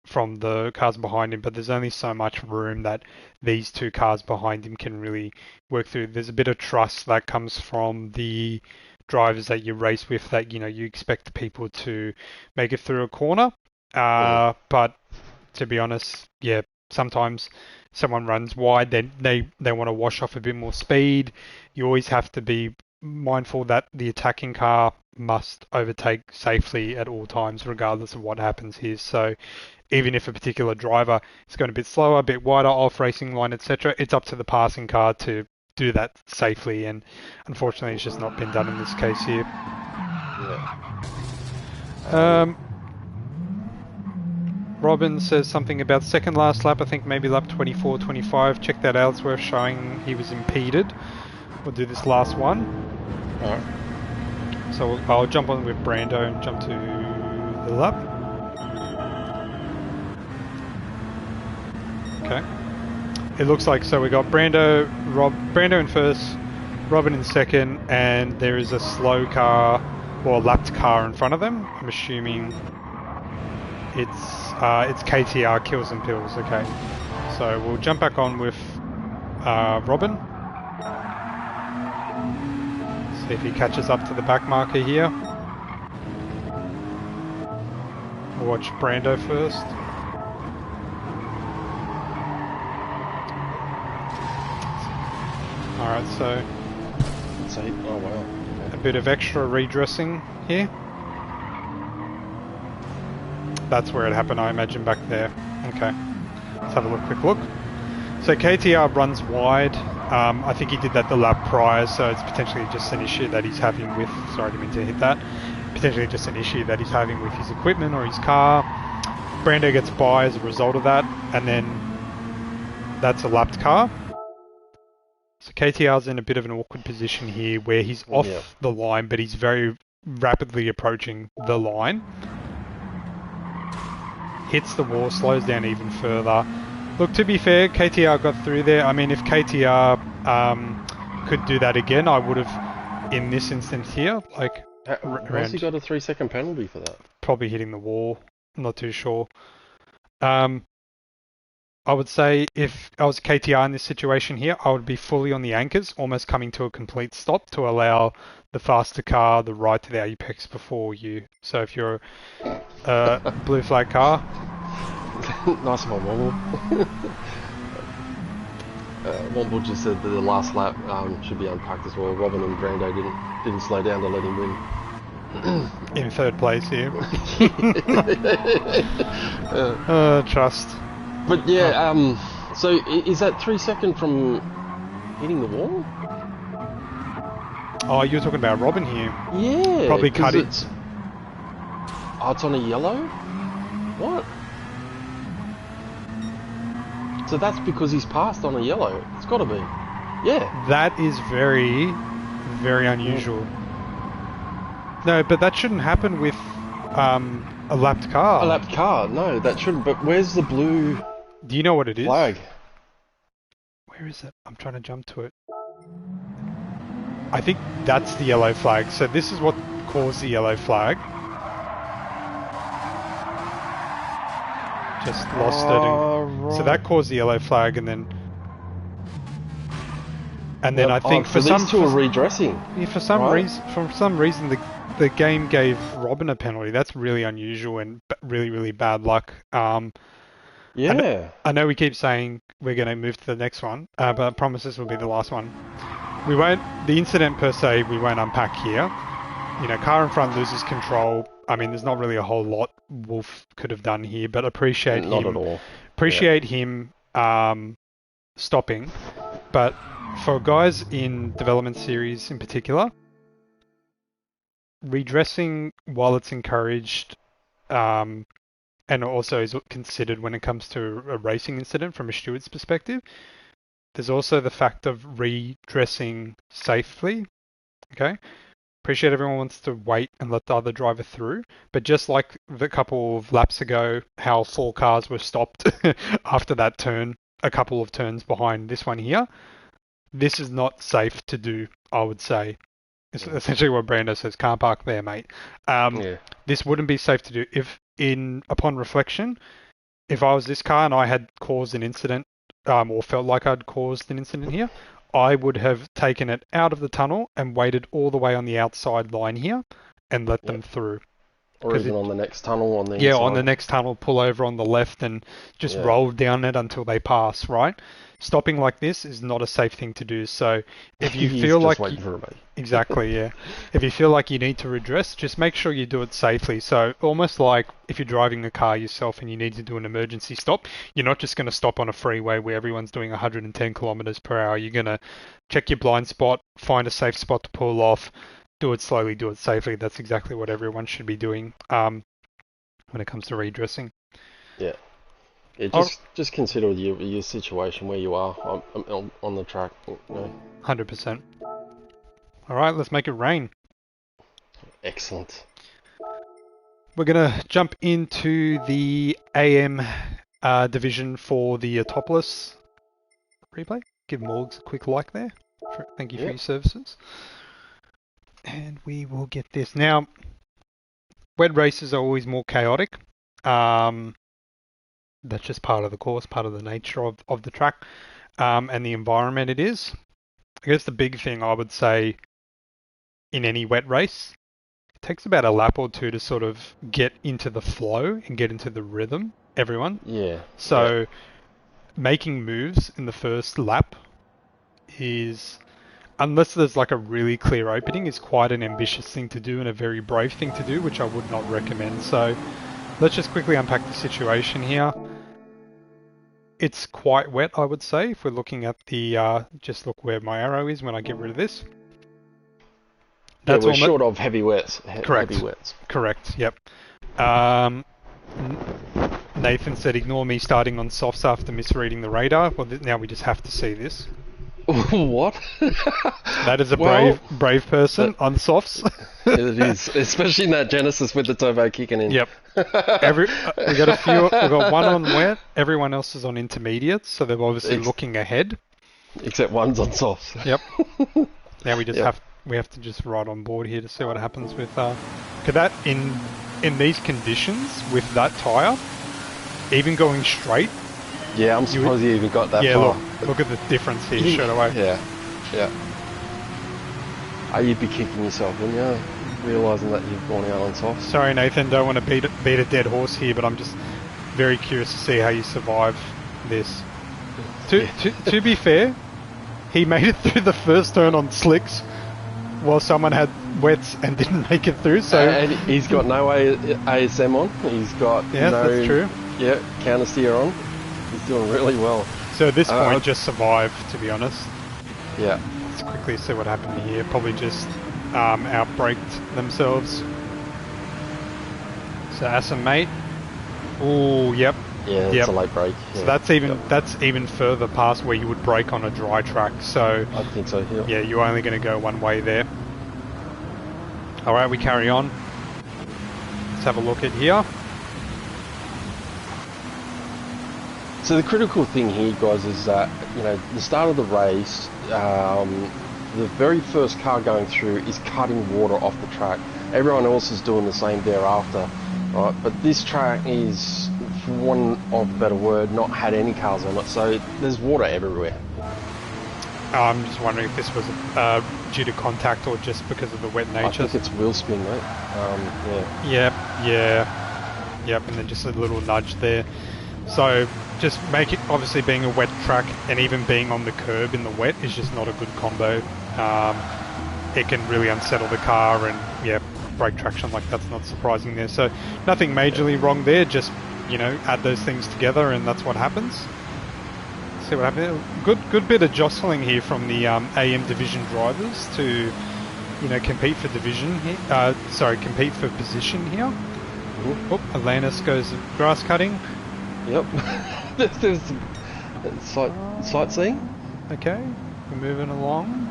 the cars behind him, but there's only so much room that these 2 cars behind him can really work through. There's a bit of trust that comes from the drivers that you race with that, you expect the people to make it through a corner. But to be honest, sometimes someone runs wide, they want to wash off a bit more speed. You always have to be mindful that the attacking car must overtake safely at all times, regardless of what happens here. So even if a particular driver is going a bit slower, a bit wider off racing line, etc., it's up to the passing car to do that safely. And unfortunately, it's just not been done in this case here. Robin says something about second last lap, I think maybe lap 24, 25. Check that out, it's worth showing he was impeded. We'll do this last one. Alright. So I'll jump on with Brando and jump to the lap. Okay. It looks like, so we got Brando in first, Robin in second, and there is a slow car, or a lapped car in front of them. I'm assuming it's KTR Kills and Pills. Okay. So we'll jump back on with Robin. See if he catches up to the back marker here. We'll watch Brando first. Alright, so Oh wow. a bit of extra redressing here. That's where it happened, I imagine, back there. Okay, let's have a quick look. So KTR runs wide. I think he did that the lap prior, so it's potentially just an issue that he's having with, sorry, I didn't mean to hit that. Potentially just an issue that he's having with his equipment or his car. Brando gets by as a result of that, and then that's a lapped car. So KTR's in a bit of an awkward position here where he's off the line, but he's very rapidly approaching the line. Hits the wall, slows down even further. Look, to be fair, KTR got through there. I mean, if KTR could do that again, I would have, in this instance here, like... Has he got a 3-second penalty for that? Probably hitting the wall. I'm not too sure. I would say if I was KTR in this situation here, I would be fully on the anchors, almost coming to a complete stop to allow the faster car the right to the apex before you. So if you're a blue flag car... Nice one, Womble. Womble just said that the last lap should be unpacked as well. Robin and Brando didn't slow down to let him win. In third place here. Trust. But yeah, so is that 3 second from hitting the wall? Oh, you're talking about Robin here. Yeah. Probably cut it. It's on a yellow? What? So that's because he's passed on a yellow. It's got to be. Yeah. That is very, very unusual. No, but that shouldn't happen with a lapped car. A lapped car? No, that shouldn't. But where's the blue... Do you know what it is? Flag. Where is it? I'm trying to jump to it. I think that's the yellow flag. So this is what caused the yellow flag. Just lost it. Right. So that caused the yellow flag, and then I think for these two are redressing. Yeah, for some reason, the game gave Robin a penalty. That's really unusual and really, really bad luck. Yeah. I know we keep saying we're going to move to the next one, but I promise this will be the last one. We won't, the incident per se, we won't unpack here. You know, car in front loses control. I mean, there's not really a whole lot Wolf could have done here, but appreciate Not at all. Appreciate him stopping. But for guys in development series in particular, redressing while it's encouraged, and also is considered when it comes to a racing incident from a steward's perspective. There's also the fact of redressing safely. Okay. Appreciate everyone wants to wait and let the other driver through, but just like the couple of laps ago, how 4 cars were stopped after that turn, a couple of turns behind this one here, this is not safe to do, I would say. It's essentially what Brando says, can't park there, mate. This wouldn't be safe to do. If upon reflection, if I was this car and I had caused an incident, or felt like I'd caused an incident here, I would have taken it out of the tunnel and waited all the way on the outside line here and let them through. Or even on the next tunnel on the inside. On the next tunnel, pull over on the left and just roll down it until they pass, right? Stopping like this is not a safe thing to do. So if you feel like... Exactly, yeah. If you feel like you need to redress, just make sure you do it safely. So almost like if you're driving a car yourself and you need to do an emergency stop, you're not just going to stop on a freeway where everyone's doing 110 kilometers per hour. You're going to check your blind spot, find a safe spot to pull off, do it slowly, do it safely. That's exactly what everyone should be doing when it comes to redressing. Yeah. Yeah, Oh, just consider your situation where you are on the track. You know. 100%. All right, let's make it rain. Excellent. We're going to jump into the AM division for the Topless replay. Give Morgs a quick like there. Thank you for Yep. your services. And we will get this. Now, wet races are always more chaotic. That's just part of the course, part of the nature of the track and the environment it is. I guess the big thing I would say in any wet race, it takes about a lap or two to sort of get into the flow and get into the rhythm, everyone. Yeah. So making moves in the first lap is, unless there's like a really clear opening, is quite an ambitious thing to do and a very brave thing to do, which I would not recommend. So let's just quickly unpack the situation here. It's quite wet, I would say, if we're looking at the, just look where my arrow is when I get rid of this. That's we're short of heavy wets. Correct. Heavy wets. Correct, yep. Nathan said, ignore me starting on softs after misreading the radar. Well, now we just have to see this. What? That is a brave person on softs. It is, especially in that Genesis with the turbo kicking in. Yep. We got a few. We got one on wet. Everyone else is on intermediates, so they're obviously looking ahead. Except one's on softs. Yep. Now we just have to just ride on board here to see what happens with. Could that in these conditions with that tire, even going straight? Yeah, I'm surprised you even got that far. Yeah, look at the difference here straight away. Yeah. You'd be kicking yourself, wouldn't you? Realising that you've gone out on softs. Sorry, Nathan, don't want to beat a dead horse here, but I'm just very curious to see how you survive this. To be fair, he made it through the first turn on slicks, while someone had wets and didn't make it through. So and he's got no ASM on. He's got that's true. Yeah, counter steer on. He's doing really well. So at this point, just survive, to be honest. Yeah. Let's quickly see what happened here. Probably just outbraked themselves. So Assam mate. Oh, yep. Yeah, it's a late break. So that's even further past where you would brake on a dry track. So I think so. Yeah, you're only going to go one way there. All right, we carry on. Let's have a look at here. So the critical thing here, guys, is that, the start of the race, the very first car going through is cutting water off the track. Everyone else is doing the same thereafter, right? But this track is, for want of a better word, not had any cars on it, so there's water everywhere. I'm just wondering if this was due to contact or just because of the wet nature. I think it's wheel spin, mate. Yep, and then just a little nudge there. So just make it, obviously being a wet track and even being on the curb in the wet is just not a good combo. It can really unsettle the car and brake traction, like that's not surprising there. So nothing majorly wrong there, just, add those things together and that's what happens. See what happens. Good bit of jostling here from the AM division drivers to, compete for division here. Compete for position here. Mm-hmm. Atlantis goes grass cutting. Yep. There's sightseeing. Okay, we're moving along.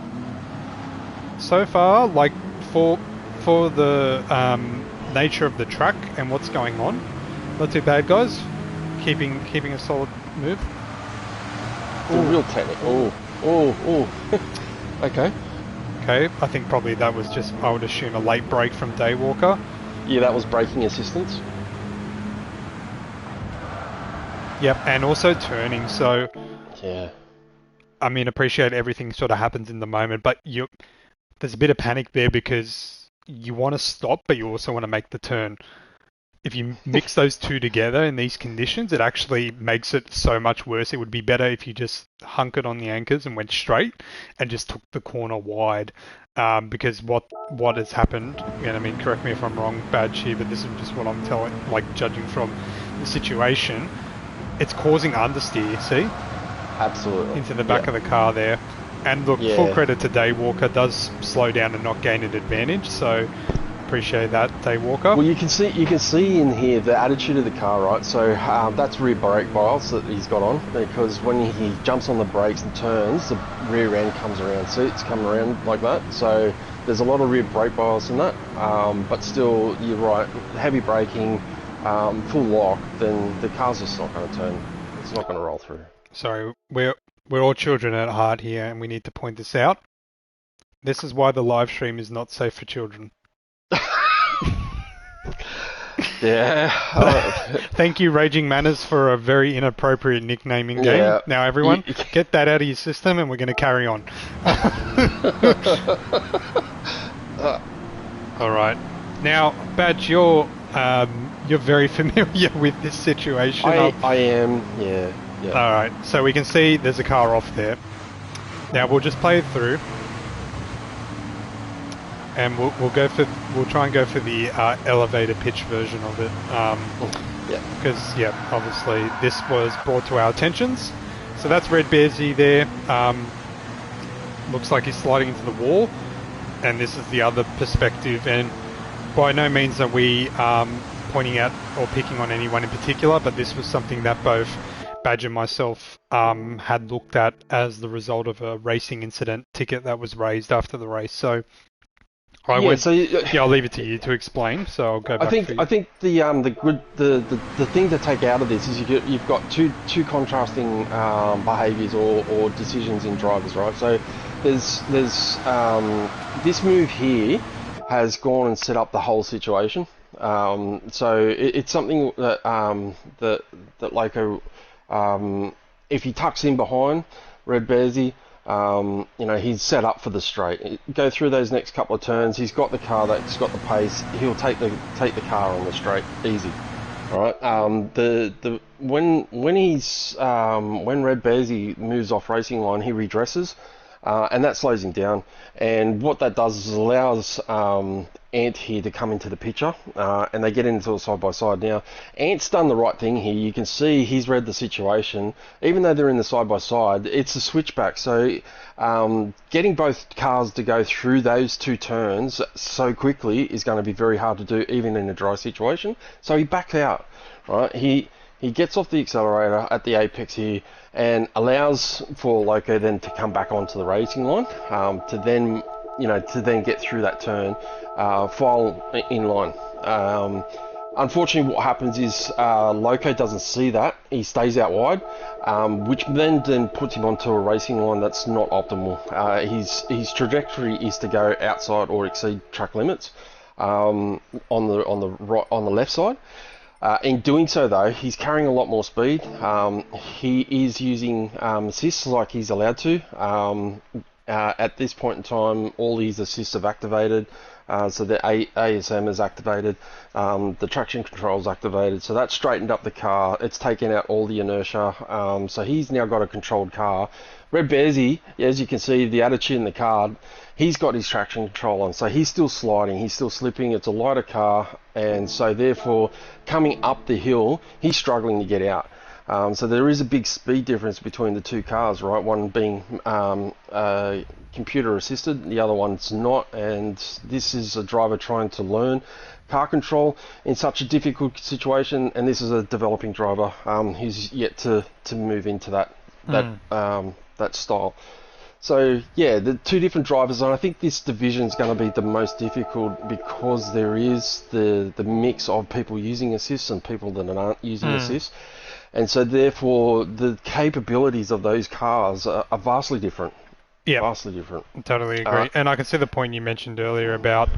So far, like for the nature of the track and what's going on, not too bad, guys. Keeping a solid move. It's a real technical. Okay. Okay, I think probably that was just, I would assume, a late break from Daywalker. Yeah, that was braking assistance. Yep, and also turning, so... Yeah. I mean, appreciate everything sort of happens in the moment, but there's a bit of panic there because you want to stop, but you also want to make the turn. If you mix those two together in these conditions, it actually makes it so much worse. It would be better if you just hunkered on the anchors and went straight and just took the corner wide. Because what has happened, and I mean, correct me if I'm wrong, Bad Chi, but this is just what I'm telling, like judging from the situation. It's causing understeer, see? Absolutely. Into the back of the car there. And look, full credit to Daywalker, does slow down and not gain an advantage, so appreciate that, Daywalker. Well, you can see in here the attitude of the car, right? So that's rear brake bias that he's got on, because when he jumps on the brakes and turns, the rear end comes around, seats come around like that. So there's a lot of rear brake bias in that, but still, you're right, heavy braking, full lock, then the car's just not going to turn. It's not going to roll through. Sorry, we're all children at heart here, and we need to point this out. This is why the live stream is not safe for children. Yeah. Thank you, Raging Manners, for a very inappropriate nicknaming game. Yeah. Now, everyone, get that out of your system, and we're going to carry on. All right. Now, Badge, you're very familiar with this situation. I am. Yeah. All right. So we can see there's a car off there. Now we'll just play it through. And we'll try and go for the elevator pitch version of it. Because obviously this was brought to our attentions. So that's Red Bearsy there. Looks like he's sliding into the wall, and this is the other perspective. And by no means are we pointing out or picking on anyone in particular, but this was something that both Badge and myself had looked at as the result of a racing incident ticket that was raised after the race. So. I'll leave it to you to explain. So I'll go back. I think the thing to take out of this is you've got two contrasting behaviours or decisions in drivers, right? So there's this move here has gone and set up the whole situation. So it's something that Loco, if he tucks in behind Red Bearsy. He's set up for the straight. Go through those next couple of turns. He's got the car that's got the pace. He'll take the car on the straight, easy. All right. When Red Bearsy moves off racing line, he redresses, and that slows him down. And what that does is allows Ant here to come into the picture, and they get into a side-by-side. Now, Ant's done the right thing here. You can see he's read the situation. Even though they're in the side-by-side, it's a switchback. So getting both cars to go through those two turns so quickly is going to be very hard to do, even in a dry situation. So he backs out, right? He gets off the accelerator at the apex here and allows for Loco then to come back onto the racing line to then get through that turn, file in line. Unfortunately, what happens is Loco doesn't see that. He stays out wide, which then puts him onto a racing line that's not optimal. His trajectory is to go outside or exceed track limits on the left side. In doing so, though, he's carrying a lot more speed. He is using assists like he's allowed to. At this point in time, all his assists have activated. So the ASM is activated, the traction control is activated, so that's straightened up the car. It's taken out all the inertia, so he's now got a controlled car. Red Bearsy, as you can see, the attitude in the car, he's got his traction control on, so he's still sliding, he's still slipping. It's a lighter car, and so therefore coming up the hill, he's struggling to get out. So there is a big speed difference between the two cars, right? One being computer assisted, the other one's not, and this is a driver trying to learn car control in such a difficult situation, and this is a developing driver who's yet to move into that style. So yeah, the two different drivers, and I think this division is going to be the most difficult because there is the mix of people using assists and people that aren't using assists. And so therefore the capabilities of those cars are vastly different. Yeah, vastly different. Totally agree. And I can see the point you mentioned earlier about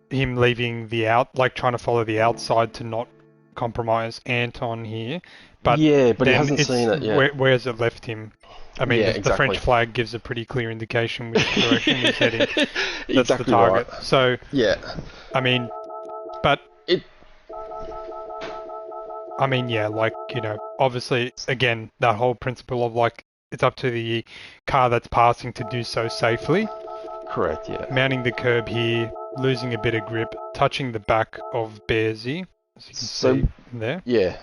him leaving trying to follow the outside to not compromise Anton here. But yeah, but he hasn't seen it yet. Where has it left him? I mean, the French flag gives a pretty clear indication which direction he's heading. That's exactly the target. Right. So yeah, I mean, obviously, again, that whole principle of it's up to the car that's passing to do so safely. Correct, yeah. Mounting the curb here, losing a bit of grip, touching the back of Bearsy, as you can see there. Yeah,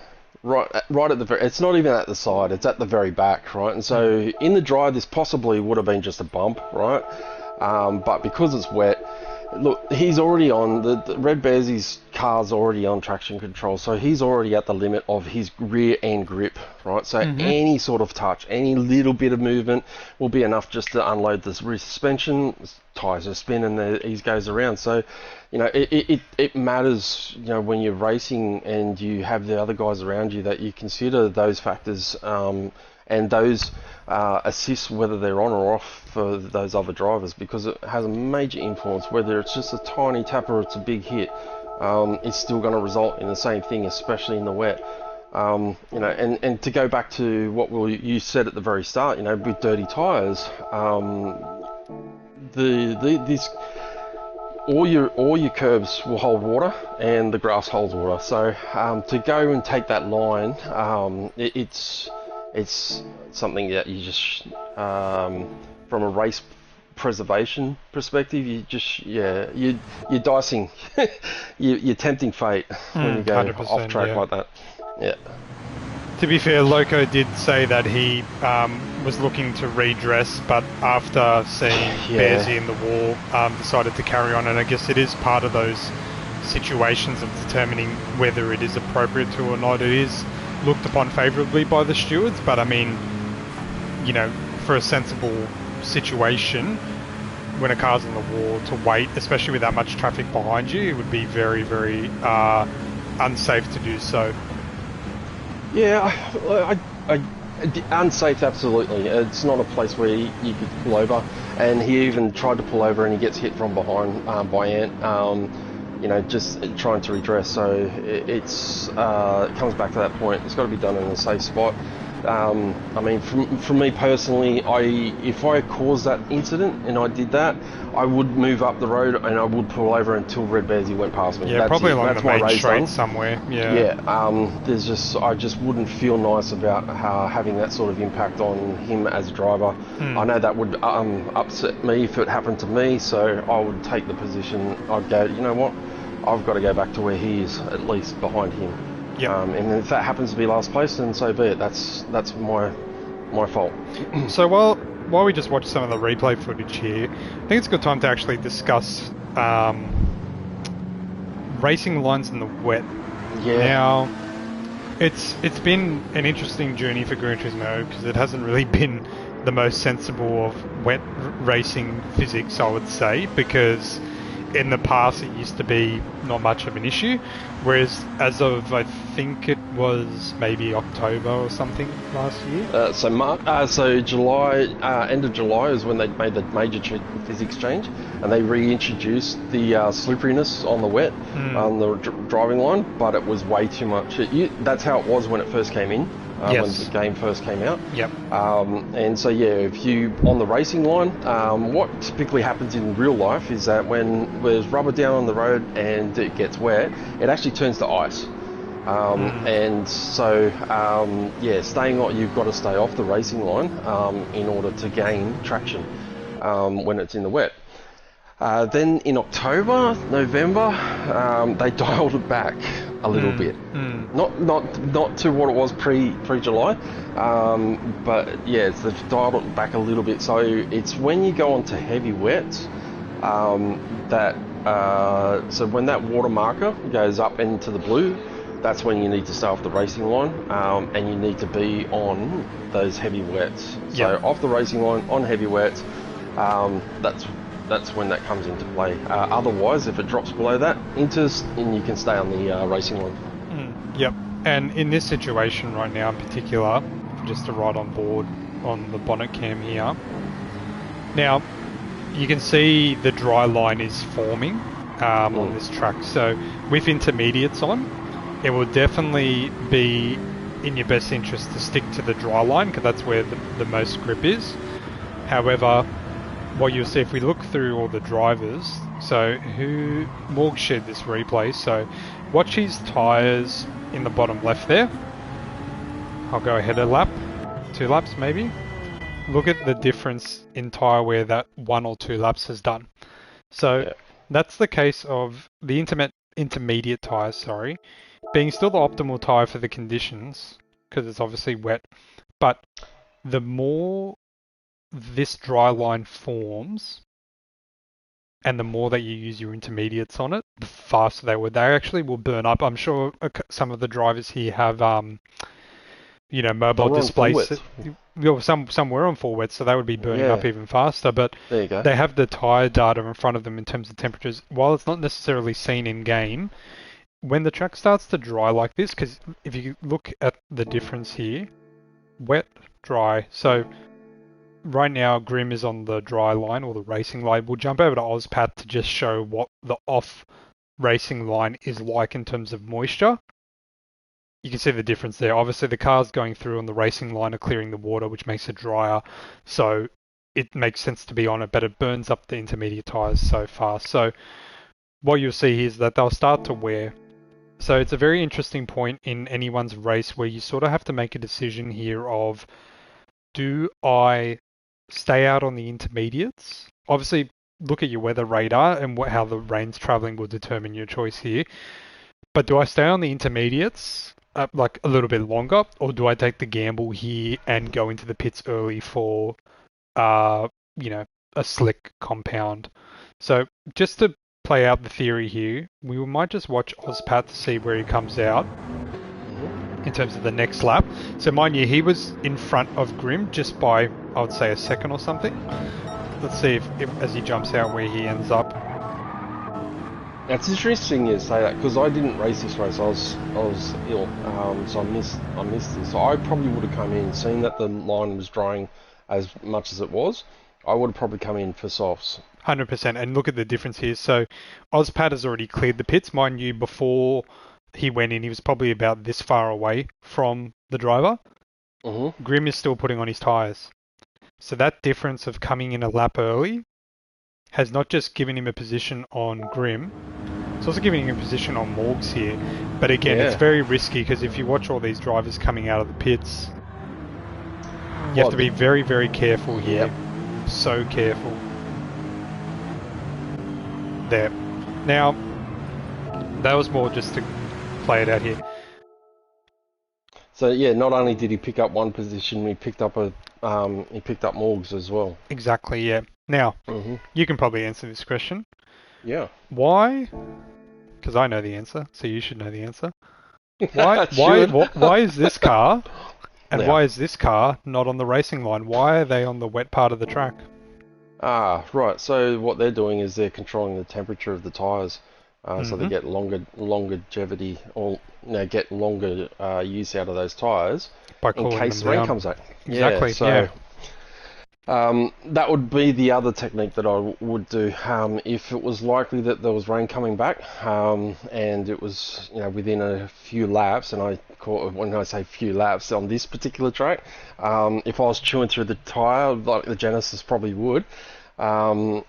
right at the very, it's not even at the side, it's at the very back, right? And so in the dry, this possibly would have been just a bump, right? But because it's wet, Look, he's already on the Red Bearsy's car's already on traction control, so he's already at the limit of his rear end grip, right? So Mm-hmm. any sort of touch, any little bit of movement will be enough just to unload this rear suspension. Tires are spinning, he goes around. So, it matters, when you're racing and you have the other guys around you that you consider those factors, and those assist whether they're on or off for those other drivers, because it has a major influence whether it's just a tiny tap or it's a big hit. It's still going to result in the same thing, especially in the wet. And to go back to what you said at the very start, with dirty tyres, this all your curbs will hold water and the grass holds water. So to go and take that line, it's something that you just, from a race preservation perspective, you're dicing, you're tempting fate when you go off 100%, track yeah. like that. Yeah. To be fair, Loco did say that he was looking to redress, but after seeing Yeah. Bearsy in the wall, decided to carry on. And I guess it is part of those situations of determining whether it is appropriate to or not. It is looked upon favourably by the stewards, but I mean, for a sensible situation, when a car's in the wall, to wait, especially with that much traffic behind you, it would be very, very unsafe to do so. Yeah, unsafe, absolutely. It's not a place where you could pull over. And he even tried to pull over and he gets hit from behind by Ant, just trying to redress. So it comes back to that point. It's got to be done in a safe spot. I mean, from me personally, if I caused that incident and I did that, I would move up the road and I would pull over until Red Bearsy went past me. Yeah, That's probably it. along That's the my main race street done. somewhere. Yeah. Yeah, I just wouldn't feel nice about having that sort of impact on him as a driver. I know that would upset me if it happened to me, so I would take the position. I'd go, you know what, I've got to go back to where he is, at least behind him. Yep. And if that happens to be last place, then so be it. That's my fault. So while we just watch some of the replay footage here, I think it's a good time to actually discuss racing lines in the wet. Yeah. Now, it's been an interesting journey for Gran Turismo because it hasn't really been the most sensible of wet racing physics, I would say, because in the past it used to be not much of an issue, whereas as of I think it was maybe October or something last year. So July, end of July is when they made the major physics change, and they reintroduced the slipperiness on the wet on the driving line, but it was way too much. That's how it was when it first came in. When the game first came out. Yep. And so if you on the racing line, what typically happens in real life is that when there's rubber down on the road and it gets wet, it actually turns to ice. And so staying on, you've got to stay off the racing line in order to gain traction when it's in the wet. Then in October, November, they dialed it back a little bit. Not to what it was pre-July, but they've dialed it back a little bit. So it's when you go onto heavy wets so when that water marker goes up into the blue, that's when you need to stay off the racing line, and you need to be on those heavy wets. So off the racing line, on heavy wets, that's when that comes into play. Otherwise, if it drops below that, and you can stay on the racing line. Yep. And in this situation right now in particular, just to ride on board on the bonnet cam here, now you can see the dry line is forming on this track. So with intermediates on, it will definitely be in your best interest to stick to the dry line because that's where the most grip is. However, what you'll see if we look through all the drivers, so Morg shared this replay, so watch his tyres in the bottom left there. I'll go ahead a lap, 2 laps maybe. Look at the difference in tyre wear that 1 or 2 laps has done. So that's the case of the intermediate tyres, being still the optimal tyre for the conditions, because it's obviously wet, but the more this dry line forms, and the more that you use your intermediates on it, the faster they would. They actually will burn up. I'm sure some of the drivers here have, Oh, mobile we're on full displays. width. Some were on full wet, so they would be burning up Yeah, even faster. But there you go. they have the tire data in front of them in terms of temperatures. While it's not necessarily seen in game, when the track starts to dry like this, because if you look at the difference here, wet, dry. So right now, Grim is on the dry line or the racing line. We'll jump over to Ozpat to just show what the off racing line is like in terms of moisture. You can see the difference there. Obviously, the cars going through on the racing line are clearing the water, which makes it drier. So it makes sense to be on it, but it burns up the intermediate tyres so fast. So what you'll see here is that they'll start to wear. So it's a very interesting point in anyone's race where you sort of have to make a decision here of, do I stay out on the intermediates? Obviously, look at your weather radar and how the rain's traveling will determine your choice here. But do I stay on the intermediates like a little bit longer, or do I take the gamble here and go into the pits early for, uh, a slick compound? So just to play out the theory here, we might just watch Ozpat to see where he comes out in terms of the next lap. So mind you, he was in front of Grim just by, I would say, a second or something. Let's see if as he jumps out where he ends up. It's interesting you say that because I didn't race this race. I was ill, so I missed this. So I probably would have come in, seen that the line was drying as much as it was. I would have probably come in for softs. 100%. And look at the difference here. So Ozpad has already cleared the pits. Mind you, before he went in, he was probably about this far away from the driver. Grim is still putting on his tyres. So that difference of coming in a lap early has not just given him a position on Grim, it's also giving him a position on Morgs here. But again, it's very risky because if you watch all these drivers coming out of the pits, you have to be very, very careful here. Yep. So careful. There. Now, that was more just to play it out here. So yeah, not only did he pick up one position, he picked up Morgs as well. Exactly, yeah. Now, you can probably answer this question. Yeah. Why? Because I know the answer, so you should know the answer. Why is this car and why is this car not on the racing line? Why are they on the wet part of the track? Ah, right. So what they're doing is they're controlling the temperature of the tyres, so they get longevity or get longer use out of those tyres in case rain comes out. Exactly. Yeah. So, that would be the other technique that I would do if it was likely that there was rain coming back, and it was within a few laps. And when I say few laps on this particular track, if I was chewing through the tyre like the Genesis probably would,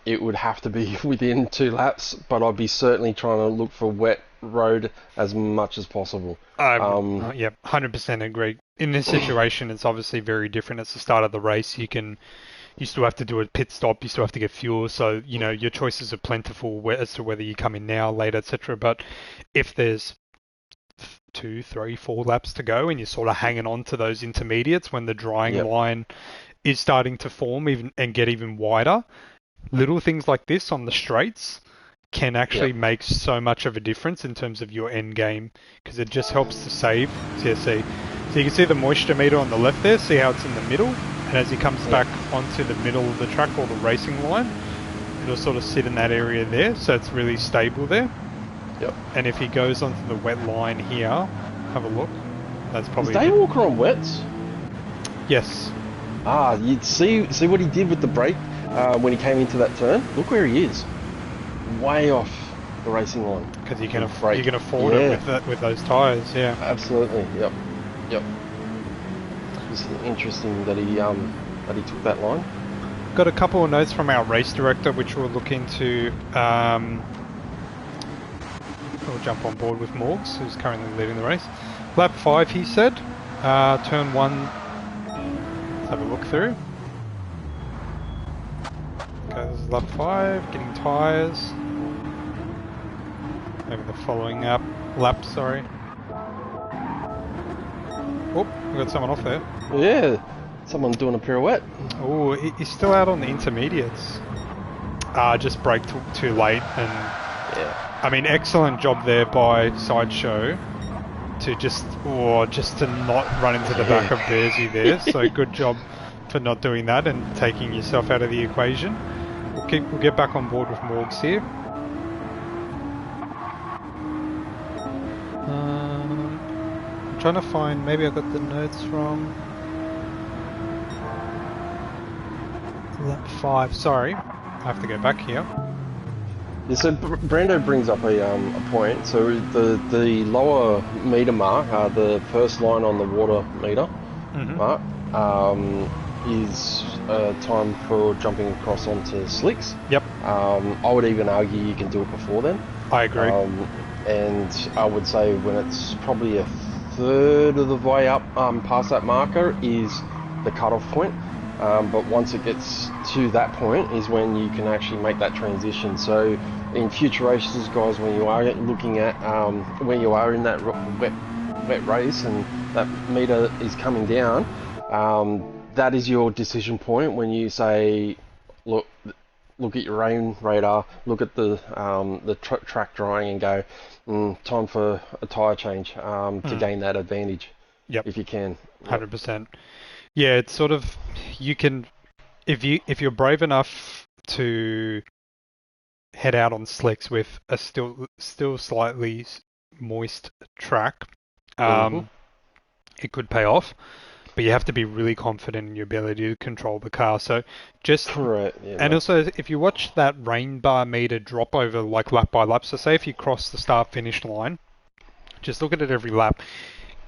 it would have to be within 2 laps. But I'd be certainly trying to look for wet road as much as possible. Yeah, 100% agree. In this situation, it's obviously very different. It's the start of the race. You still have to do a pit stop. You still have to get fuel. So, your choices are plentiful as to whether you come in now, later, etc. But if there's 2, 3, 4 laps to go and you're sort of hanging on to those intermediates when the drying line is starting to form and get even wider, little things like this on the straights can actually make so much of a difference in terms of your end game, because it just helps to save CSC. So you can see the moisture meter on the left there, see how it's in the middle, and as he comes back onto the middle of the track or the racing line, it'll sort of sit in that area there, so it's really stable there. Yep. And if he goes onto the wet line here, have a look. That's probably... Is Daywalker on wets? Yes. Ah, you'd see what he did with the brake when he came into that turn. Look where he is. Way off the racing line. Because you can afford it with those tyres, yeah. Absolutely, yep. It's interesting that he took that line. Got a couple of notes from our race director, which we'll look into. We'll jump on board with Morgs, who's currently leading the race. Lap 5, he said. Turn 1. Let's have a look through. Okay, this is lap 5, getting tyres. Maybe the following lap, sorry. Oh, we got someone off there. Yeah, someone doing a pirouette. Oh, he's still out on the intermediates. just brake too late. And Yeah. I mean, excellent job there by Sideshow to just to not run into the back of Bearsy there. So good job for not doing that and taking yourself out of the equation. We'll get back on board with Morgs here. I'm trying to find, maybe I got the notes wrong. Lap 5, sorry. I have to go back here. Yeah, so Brando brings up a point. So the lower meter mark, the first line on the water meter mark, is time for jumping across onto slicks. Yep. I would even argue you can do it before then. I agree. And I would say when it's probably a third of the way up past that marker is the cutoff point. But once it gets to that point is when you can actually make that transition. So in future races, guys, when you are looking at when you are in that wet race and that meter is coming down, that is your decision point when you say, look at your rain radar, look at the track drying and go, time for a tyre change to gain that advantage. Yep. If you can. 100%. Yeah, it's sort of, you can, if you're brave enough to head out on slicks with a still slightly moist track, it could pay off. But you have to be really confident in your ability to control the car. So just correct. Yeah, and also if you watch that rain bar meter drop over like lap by lap, so say if you cross the start finish line, just look at it every lap.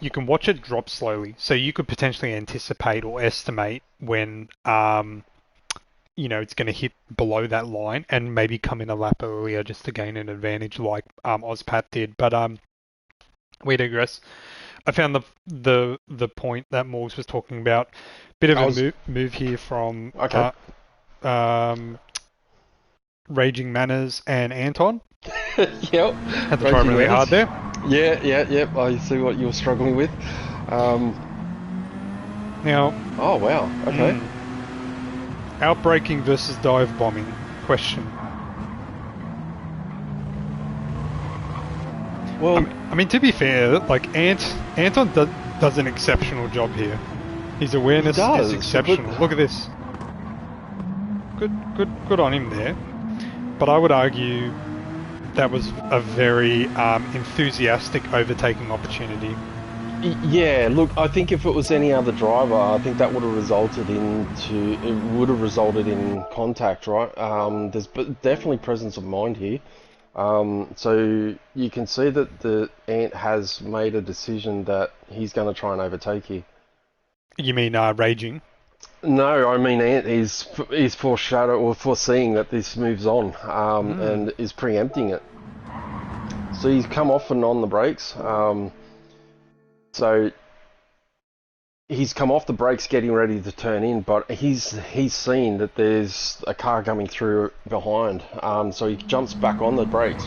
You can watch it drop slowly, so you could potentially anticipate or estimate when it's going to hit below that line and maybe come in a lap earlier just to gain an advantage, like Ozpat did. But we digress. I found the point that Morgs was talking about. Bit of a move here from Raging Manners and Anton. Yep. Had to try really hard there. Yeah. I see what you're struggling with. Now. Oh wow. Okay. Outbraking versus dive bombing? Question. Well, I mean, to be fair, like Anton does an exceptional job here. His awareness is exceptional. Look at this. Good on him there. But I would argue that was a very enthusiastic overtaking opportunity. Yeah, look, I think if it was any other driver, I think that would have resulted in contact, right? There's definitely presence of mind here. So you can see that the Ant has made a decision that he's going to try and overtake here. You mean Raging? No, I mean Ant is foreseeing that this moves on and is preempting it. So he's come off and on the brakes. So he's come off the brakes getting ready to turn in, but he's seen that there's a car coming through behind. So he jumps back on the brakes.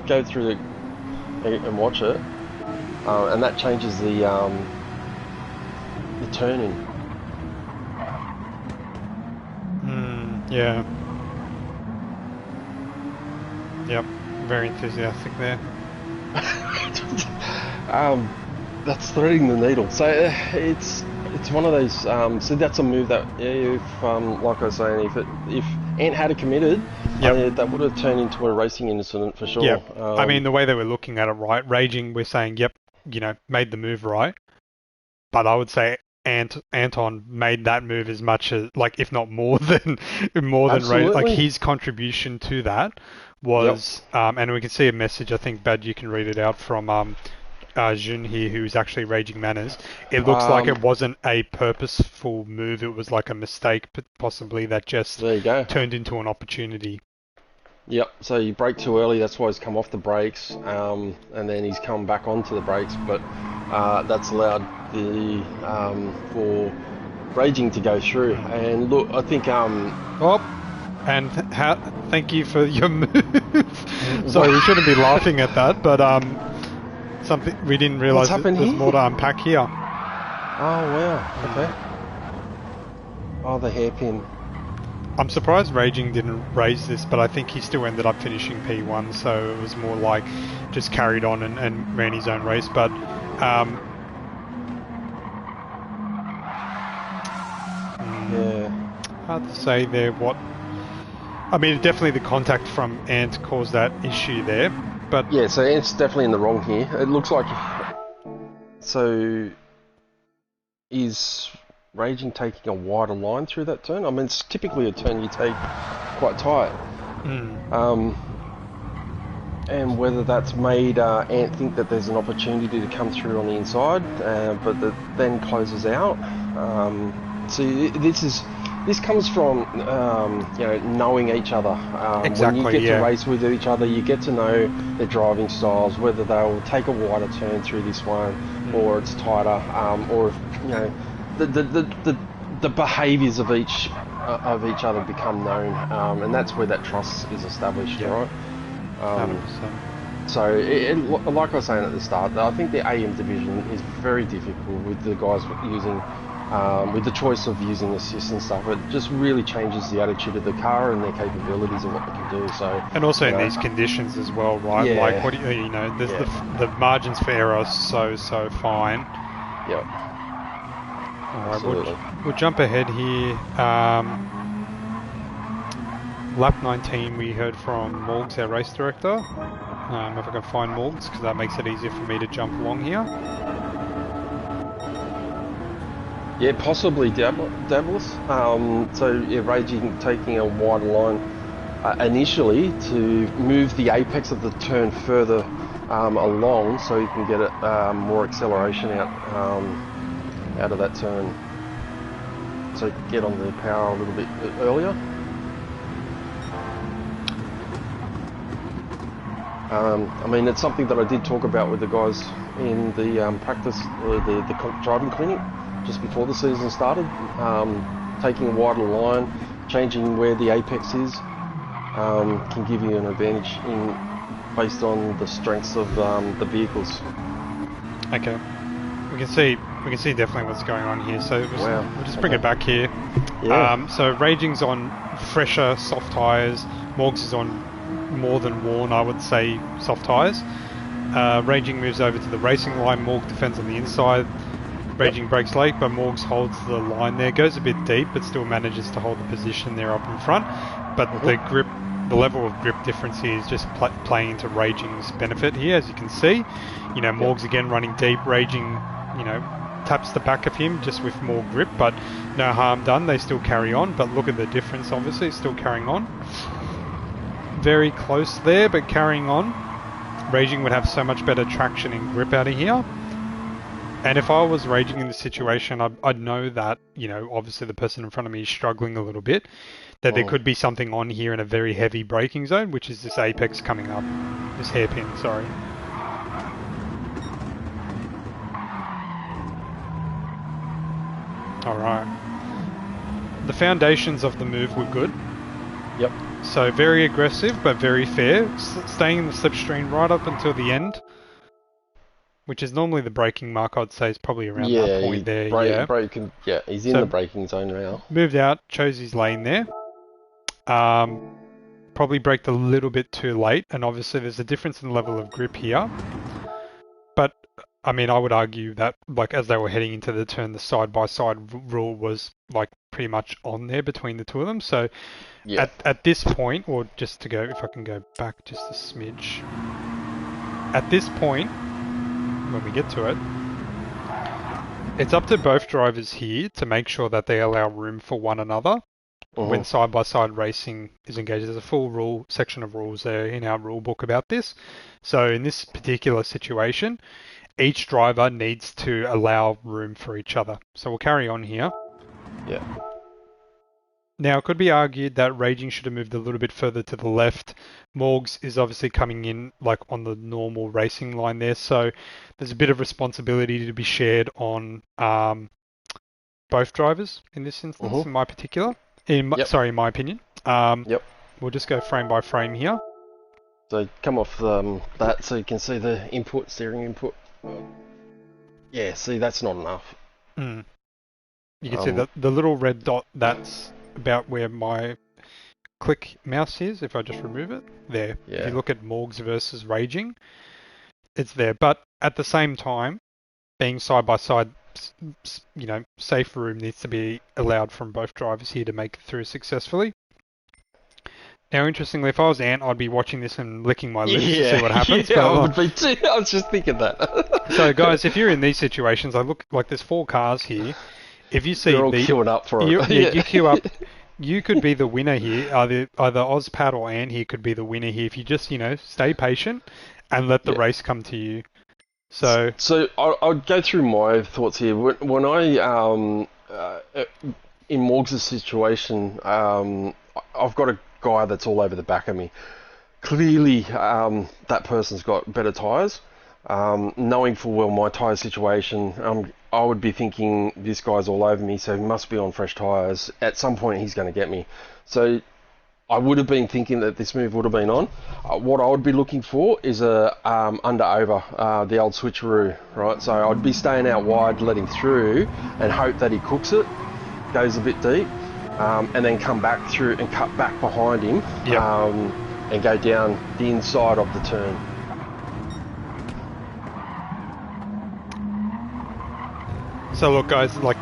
Go through and watch it. And that changes the turning. Yeah. Yep. Very enthusiastic there. That's threading the needle. So it's one of those. So that's a move that if like I was saying, if Ant had committed, that would have turned into a racing incident for sure. Yep. I mean, the way that we're looking at it, right? Raging, we're saying, yep, made the move right. But I would say Anton made that move as much as, like, if not more than Raging. Like, his contribution to that was, and we can see a message. I think, Bad, you can read it out from Jun here, who's actually Raging Manners. It looks like it wasn't a purposeful move. It was like a mistake, possibly, that just turned into an opportunity. Yep, so you brake too early, that's why he's come off the brakes, and then he's come back onto the brakes, but that's allowed for Raging to go through. And look, I think... thank you for your move. Sorry, we shouldn't be laughing at that, but something we didn't realise there's more to unpack here. Oh, wow, okay. Oh, the hairpin. I'm surprised Raging didn't raise this, but I think he still ended up finishing P1, so it was more like just carried on and ran his own race. But Yeah. hard to say there what. I mean, definitely the contact from Ant caused that issue there, but Yeah, so Ant's definitely in the wrong here. It looks like... So, is Raging taking a wider line through that turn? I mean, it's typically a turn you take quite tight. And whether that's made Ant think that there's an opportunity to come through on the inside, but that then closes out. See, this comes from knowing each other. When you exactly, get to yeah. race with each other, you get to know their driving styles, whether they'll take a wider turn through this one, or it's tighter, or if, the behaviours of each other become known, and that's where that trust is established, Yeah. right? 100%. So, like I was saying at the start, I think the AM division is very difficult with the guys using, with the choice of using assist and stuff. It just really changes the attitude of the car and their capabilities and what they can do. So, And also in these conditions as well, right? Yeah, like, what do you know? There's the margins for error are so fine. Yep. All right, Absolutely. we'll jump ahead here. Lap 19, we heard from Morgs, our race director. If I can find Morgs, because that makes it easier for me to jump along here. Yeah, possibly Davos. So, yeah, Raging taking a wider line initially to move the apex of the turn further along, so you can get more acceleration out of that turn. So get on the power a little bit earlier. I mean, it's something that I did talk about with the guys in the practice, the driving clinic, just before the season started. Taking a wider line, changing where the apex is, can give you an advantage based on the strengths of the vehicles. Okay, we can see definitely what's going on here. So we'll just bring it back here. Yeah. So Raging's on fresher soft tyres. Morgs is on more than worn, I would say, soft tyres. Raging moves over to the racing line. Morg defends on the inside. Raging breaks late, but Morgs holds the line there. Goes a bit deep, but still manages to hold the position there up in front. But the level of grip difference here is just playing into Raging's benefit here, as you can see. Morgs again running deep. Raging, taps the back of him just with more grip, but no harm done. They still carry on, but look at the difference, obviously, still carrying on. Very close there, but carrying on. Raging would have so much better traction and grip out of here. And if I was Raging in this situation, I'd know that, obviously the person in front of me is struggling a little bit, that there could be something on here in a very heavy braking zone, which is this apex coming up, this hairpin, sorry. All right. The foundations of the move were good. Yep. So very aggressive, but very fair. Staying in the slipstream right up until the end, which is normally the braking mark, I'd say, is probably around that point there. He's in the braking zone now. Moved out, chose his lane there. Probably braked a little bit too late, and obviously there's a difference in level of grip here. But I mean, I would argue that, like, as they were heading into the turn, the side-by-side rule was, like, pretty much on there between the two of them. So at this point, or just to go, if I can go back just a smidge. At this point, when we get to it, it's up to both drivers here to make sure that they allow room for one another when side-by-side racing is engaged. There's a full section of rules there in our rule book about this. So in this particular situation, each driver needs to allow room for each other. So we'll carry on here. Yeah. Now, it could be argued that Raging should have moved a little bit further to the left. Morgs is obviously coming in like on the normal racing line there, so there's a bit of responsibility to be shared on both drivers in this instance, in my particular. In my opinion. We'll just go frame by frame here. So come off that so you can see the steering input. Yeah, see, that's not enough. You can see the little red dot, that's about where my click mouse is. If I just remove it, there. Yeah. If you look at Morgs versus Raging, it's there. But at the same time, being side by side, safe room needs to be allowed from both drivers here to make it through successfully. Now, interestingly, if I was Ant, I'd be watching this and licking my lips to see what happens. Yeah, but I would be too. I was just thinking that. So, guys, if you're in these situations, I look like there's 4 cars here. If you see They're all queuing up for it. you queue up. You could be the winner here. Either Ozpad or Ant here could be the winner here if you just stay patient and let the race come to you. So I'll go through my thoughts here. When I in Morgs' situation, I've got a guy that's all over the back of me. Clearly, that person's got better tyres. Knowing full well my tyre situation, I would be thinking this guy's all over me, so he must be on fresh tyres. At some point, he's going to get me. So I would have been thinking that this move would have been on. What I would be looking for is a under-over, the old switcheroo, right? So I'd be staying out wide, let him through, and hope that he cooks it, goes a bit deep, and then come back through and cut back behind him, and go down the inside of the turn. So look, guys, like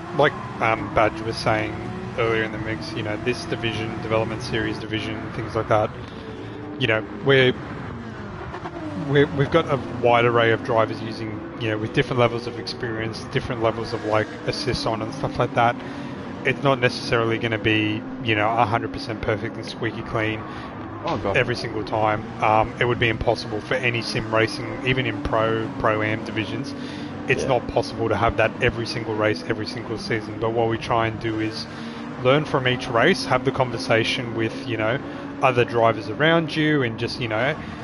Badge was saying earlier in the mix, this division, development series division, things like that, we've got a wide array of drivers using, with different levels of experience, different levels of assists on and stuff like that. It's not necessarily going to be, 100% perfect and squeaky clean every single time. It would be impossible for any sim racing, even in Pro-Am divisions. It's not possible to have that every single race, every single season. But what we try and do is learn from each race, have the conversation with, other drivers around you, and just,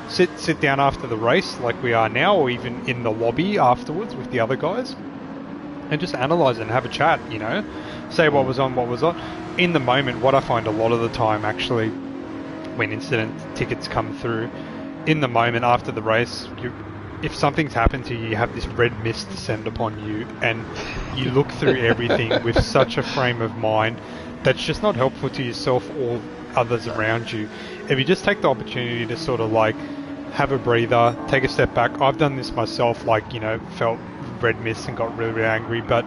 sit down after the race like we are now, or even in the lobby afterwards with the other guys, and just analyze it and have a chat, say what was on. In the moment, what I find a lot of the time, actually, when incident tickets come through, in the moment after the race, if something's happened to you, you have this red mist descend upon you, and you look through everything with such a frame of mind that's just not helpful to yourself or others around you. If you just take the opportunity to sort of have a breather, take a step back. I've done this myself, felt red mist and got really, really angry, but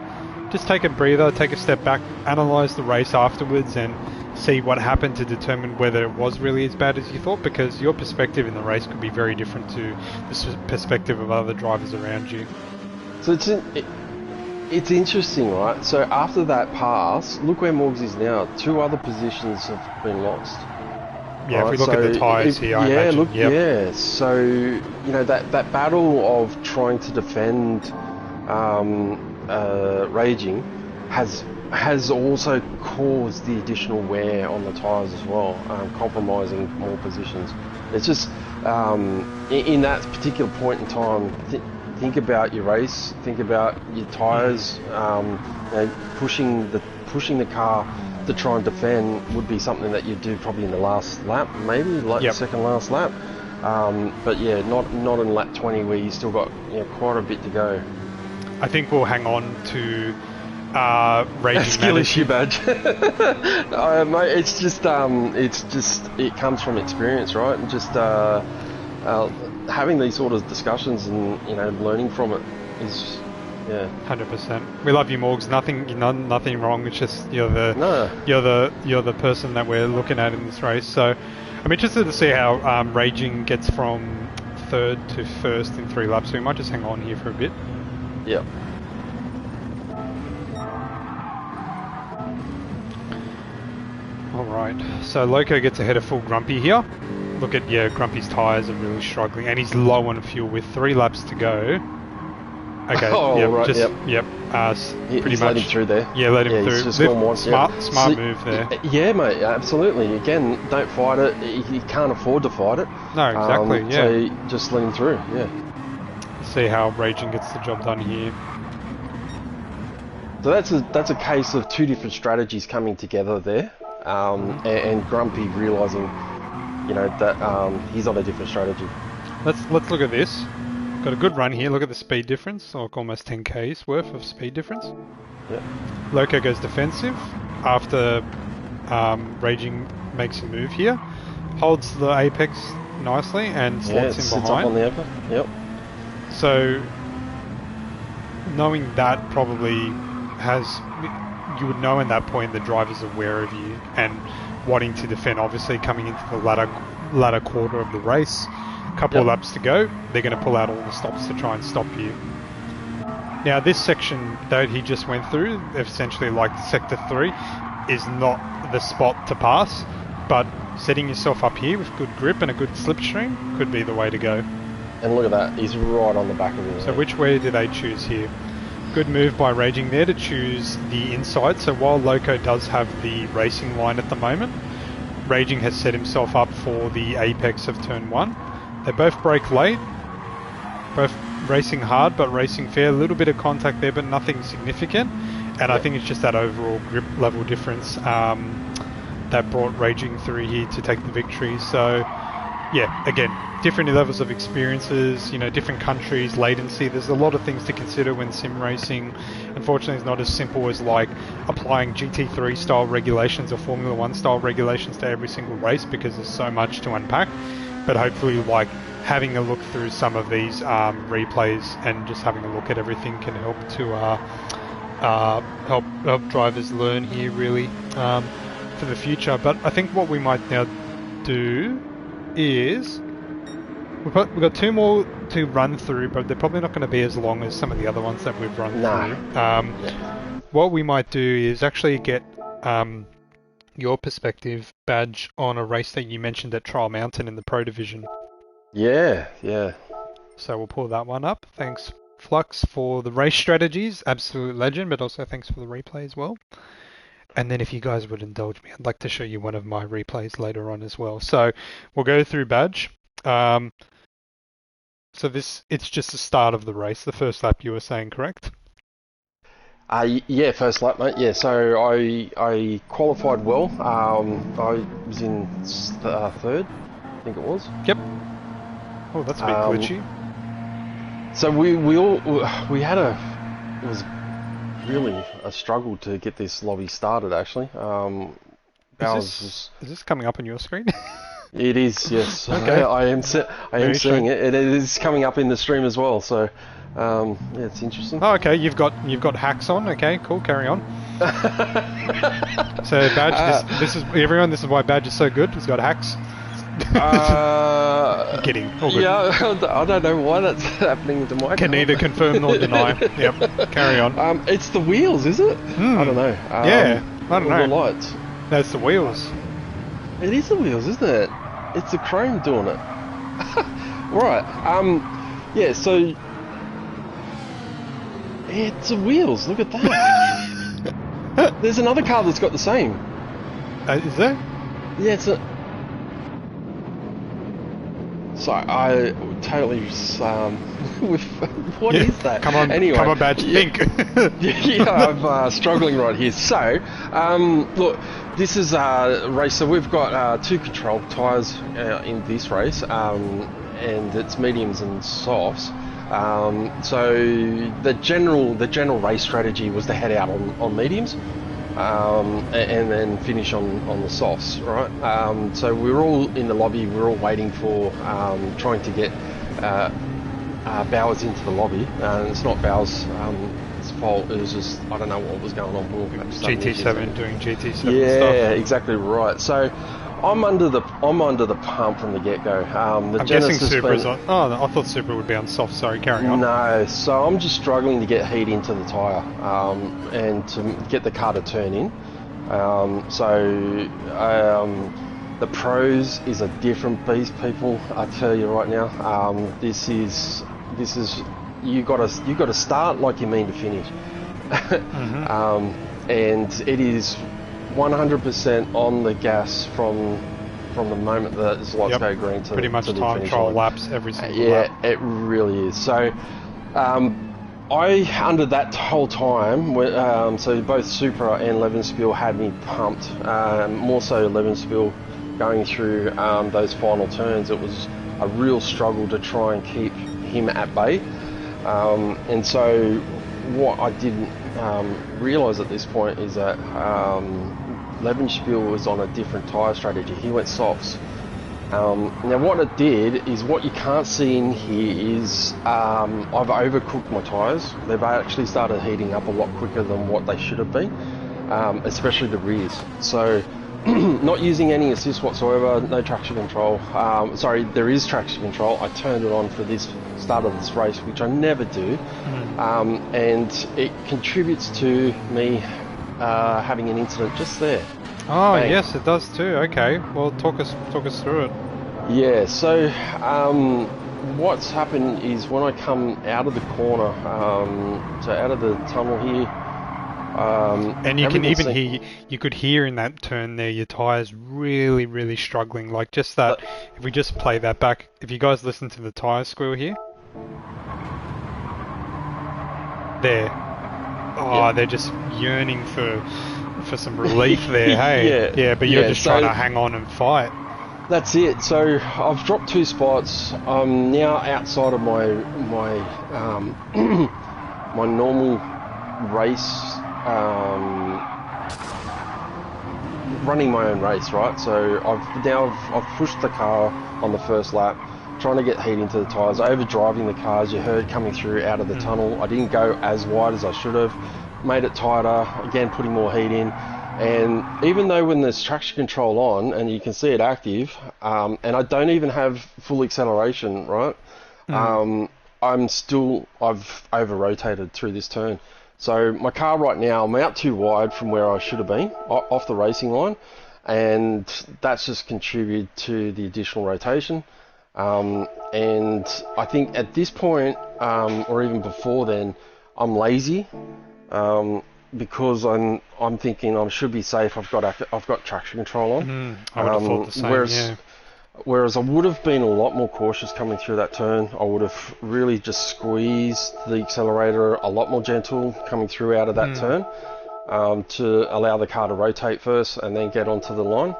just take a breather, take a step back, analyze the race afterwards, and see what happened to determine whether it was really as bad as you thought, because your perspective in the race could be very different to the perspective of other drivers around you. So it's interesting, right? So after that pass, look where Morgs is now. 2 other positions have been lost. Yeah, if we look at the tyres here, I imagine. So, that battle of trying to defend Raging has also caused the additional wear on the tyres as well, compromising more positions. It's just, in that particular point in time, think about your race, think about your tyres, pushing the car to try and defend would be something that you do probably in the last lap, maybe, the second last lap. But yeah, not in lap 20 where you still got quite a bit to go. I think we'll hang on to Raging skill issue badge. Mate, it's just it comes from experience, right? And just having these sort of discussions and learning from it is 100%. We love you, Morgs. Nothing wrong. It's just you're the person that we're looking at in this race. So I'm interested to see how Raging gets from 3rd to 1st in 3 laps. So we might just hang on here for a bit. Yeah. Alright, so Loco gets ahead of full Grumpy here. Look at, Grumpy's tyres are really struggling, and he's low on fuel with 3 laps to go. Okay, pretty he's much. let him through there. Yeah, let him through. Just gone once, smart move there. Yeah, mate, absolutely. Again, don't fight it. He can't afford to fight it. No, exactly, So just let him through, Let's see how Raging gets the job done here. So that's a case of 2 different strategies coming together there. And Grumpy realising, that he's on a different strategy. Let's look at this. Got a good run here. Look at the speed difference, like almost 10 k's worth of speed difference. Yep. Loco goes defensive after Raging makes a move here, holds the apex nicely and slots in sits behind. up on the apex. Yep. So knowing that probably you would know in that point the driver's aware of you and wanting to defend. Obviously, coming into the latter quarter of the race, couple of laps to go, they're going to pull out all the stops to try and stop you. Now, this section that he just went through, essentially like Sector 3, is not the spot to pass, but setting yourself up here with good grip and a good slipstream could be the way to go. And look at that, he's right on the back of him. So which way do they choose here? Good move by Raging there to choose the inside. So while Loco does have the racing line at the moment, Raging has set himself up for the apex of turn 1. They both brake late, both racing hard but racing fair. A little bit of contact there but nothing significant. And I think it's just that overall grip level difference that brought Raging through here to take the victory. So yeah, again, different levels of experiences, different countries, latency. There's a lot of things to consider when sim racing. Unfortunately, it's not as simple as like applying GT3 style regulations or Formula 1 style regulations to every single race, because there's so much to unpack. But hopefully, like having a look through some of these replays and just having a look at everything can help to help drivers learn here really for the future. But I think what we might now do is we've got 2 more to run through, but they're probably not going to be as long as some of the other ones that we've run through. What we might do is actually get your perspective, Badge, on a race that you mentioned at Trial Mountain in the Pro Division. Yeah. So we'll pull that one up. Thanks, Flux, for the race strategies. Absolute legend, but also thanks for the replay as well. And then if you guys would indulge me, I'd like to show you one of my replays later on as well. So we'll go through Badge. So it's just the start of the race, the first lap you were saying, correct? Yeah, first lap, mate. Yeah, so I qualified well. I was in third, I think it was. Yep. Oh, that's a bit glitchy. So we had it was really a struggle to get this lobby started, actually. Is this coming up on your screen? It is, yes. Okay. I am seeing it. It is coming up in the stream as well. So, yeah, it's interesting. Oh, okay. You've got hacks on. Okay, cool. Carry on. So, Badge, this is everyone. This is why Badge is so good. He's got hacks. I'm kidding. All good. Yeah, I don't know why that's happening with the mic. Can neither confirm nor deny. Yep. Carry on. It's the wheels, is it? I don't know. Yeah, I don't know. The lights. That's the wheels. It is the wheels, isn't it? It's the chrome doing it. Right. Yeah, so it's the wheels. Look at that. There's another car that's got the same. Is there? Yeah, it's a... Sorry, I totally with what is that? Come on, anyway, come on, Badge. Think. I'm struggling right here. So, look, this is a race. So we've got 2 control tyres in this race, and it's mediums and softs. So the general race strategy was to head out on mediums. And then finish on the softs, right? So we were all in the lobby, we were all waiting for trying to get Bowers into the lobby. It's not Bowers' fault, it was just, I don't know what was going on. GT7 doing GT7 stuff. Yeah, exactly right. So I'm under the pump from the get-go. I'm guessing Supra is on... Oh, I thought Supra would be on soft. Sorry, carry on. No, so I'm just struggling to get heat into the tyre and to get the car to turn in. The pros is a different beast, people. I tell you right now. This is you got to start like you mean to finish, and it is 100% on the gas from the moment that the lights go green to pretty much to the time finish trial line. laps every single lap. Yeah, it really is. So I under that whole time, so both Supra and Levenspiel had me pumped. More so Levenspiel going through those final turns. It was a real struggle to try and keep him at bay. And so what I didn't realise at this point is that Levenspiel was on a different tyre strategy. He went softs. Now what it did is, what you can't see in here is I've overcooked my tyres. They've actually started heating up a lot quicker than what they should have been, especially the rears. So not using any assist whatsoever, no traction control. Sorry, there is traction control. I turned it on for this start of this race, which I never do, and it contributes to me having an incident just there. Oh, Bang. yes, it does too. Okay, well, talk us through it. Yeah, so what's happened is, when I come out of the corner, so out of the tunnel here, and you can even hear, you could hear in that turn there, your tyres really, really struggling. Like just that, if we just play that back, if you guys listen to the tyre squeal here. There. Oh, yeah. They're just yearning for some relief there, hey? Yeah, but you're just trying to hang on and fight. That's it. So I've dropped 2 spots. I'm now outside of my my normal race, running my own race, right? So I've pushed the car on the first lap, trying to get heat into the tyres, overdriving the cars. You heard coming through out of the tunnel. I didn't go as wide as I should have. Made it tighter, again putting more heat in, and even though when there's traction control on and you can see it active, and I don't even have full acceleration, right, I've over-rotated through this turn. So my car right now, I'm out too wide from where I should have been, off the racing line, and that's just contributed to the additional rotation. And I think at this point, or even before then, I'm lazy. Because I'm thinking I should be safe. I've got traction control on. I would have thought the same. Whereas I would have been a lot more cautious coming through that turn. I would have really just squeezed the accelerator, a lot more gentle coming through out of that turn, to allow the car to rotate first and then get onto the line.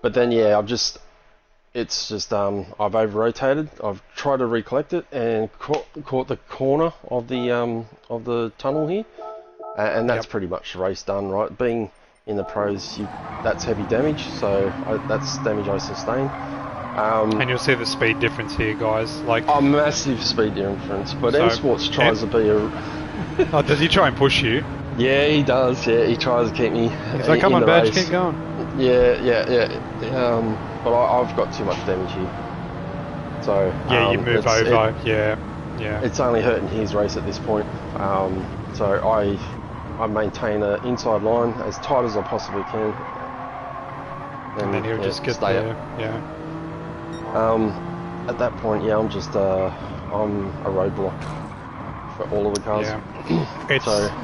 But then I've over-rotated. I've tried to recollect it and caught the corner of the tunnel here. And that's pretty much the race done, right? Being in the pros, that's heavy damage, so that's damage I sustain. And you'll see the speed difference here, guys. Like a massive speed difference. But M Sports tries to be a. Oh, does he try and push you? Yeah, he does. Yeah, he tries to keep me. He's like, "Come on, Badge, keep going." Yeah. But I've got too much damage here. So yeah, you move over. Yeah. It's only hurting his race at this point. So I maintain an inside line as tight as I possibly can. And then he'll just get there. Yeah. At that point, I'm just I'm a roadblock for all of the cars. Yeah.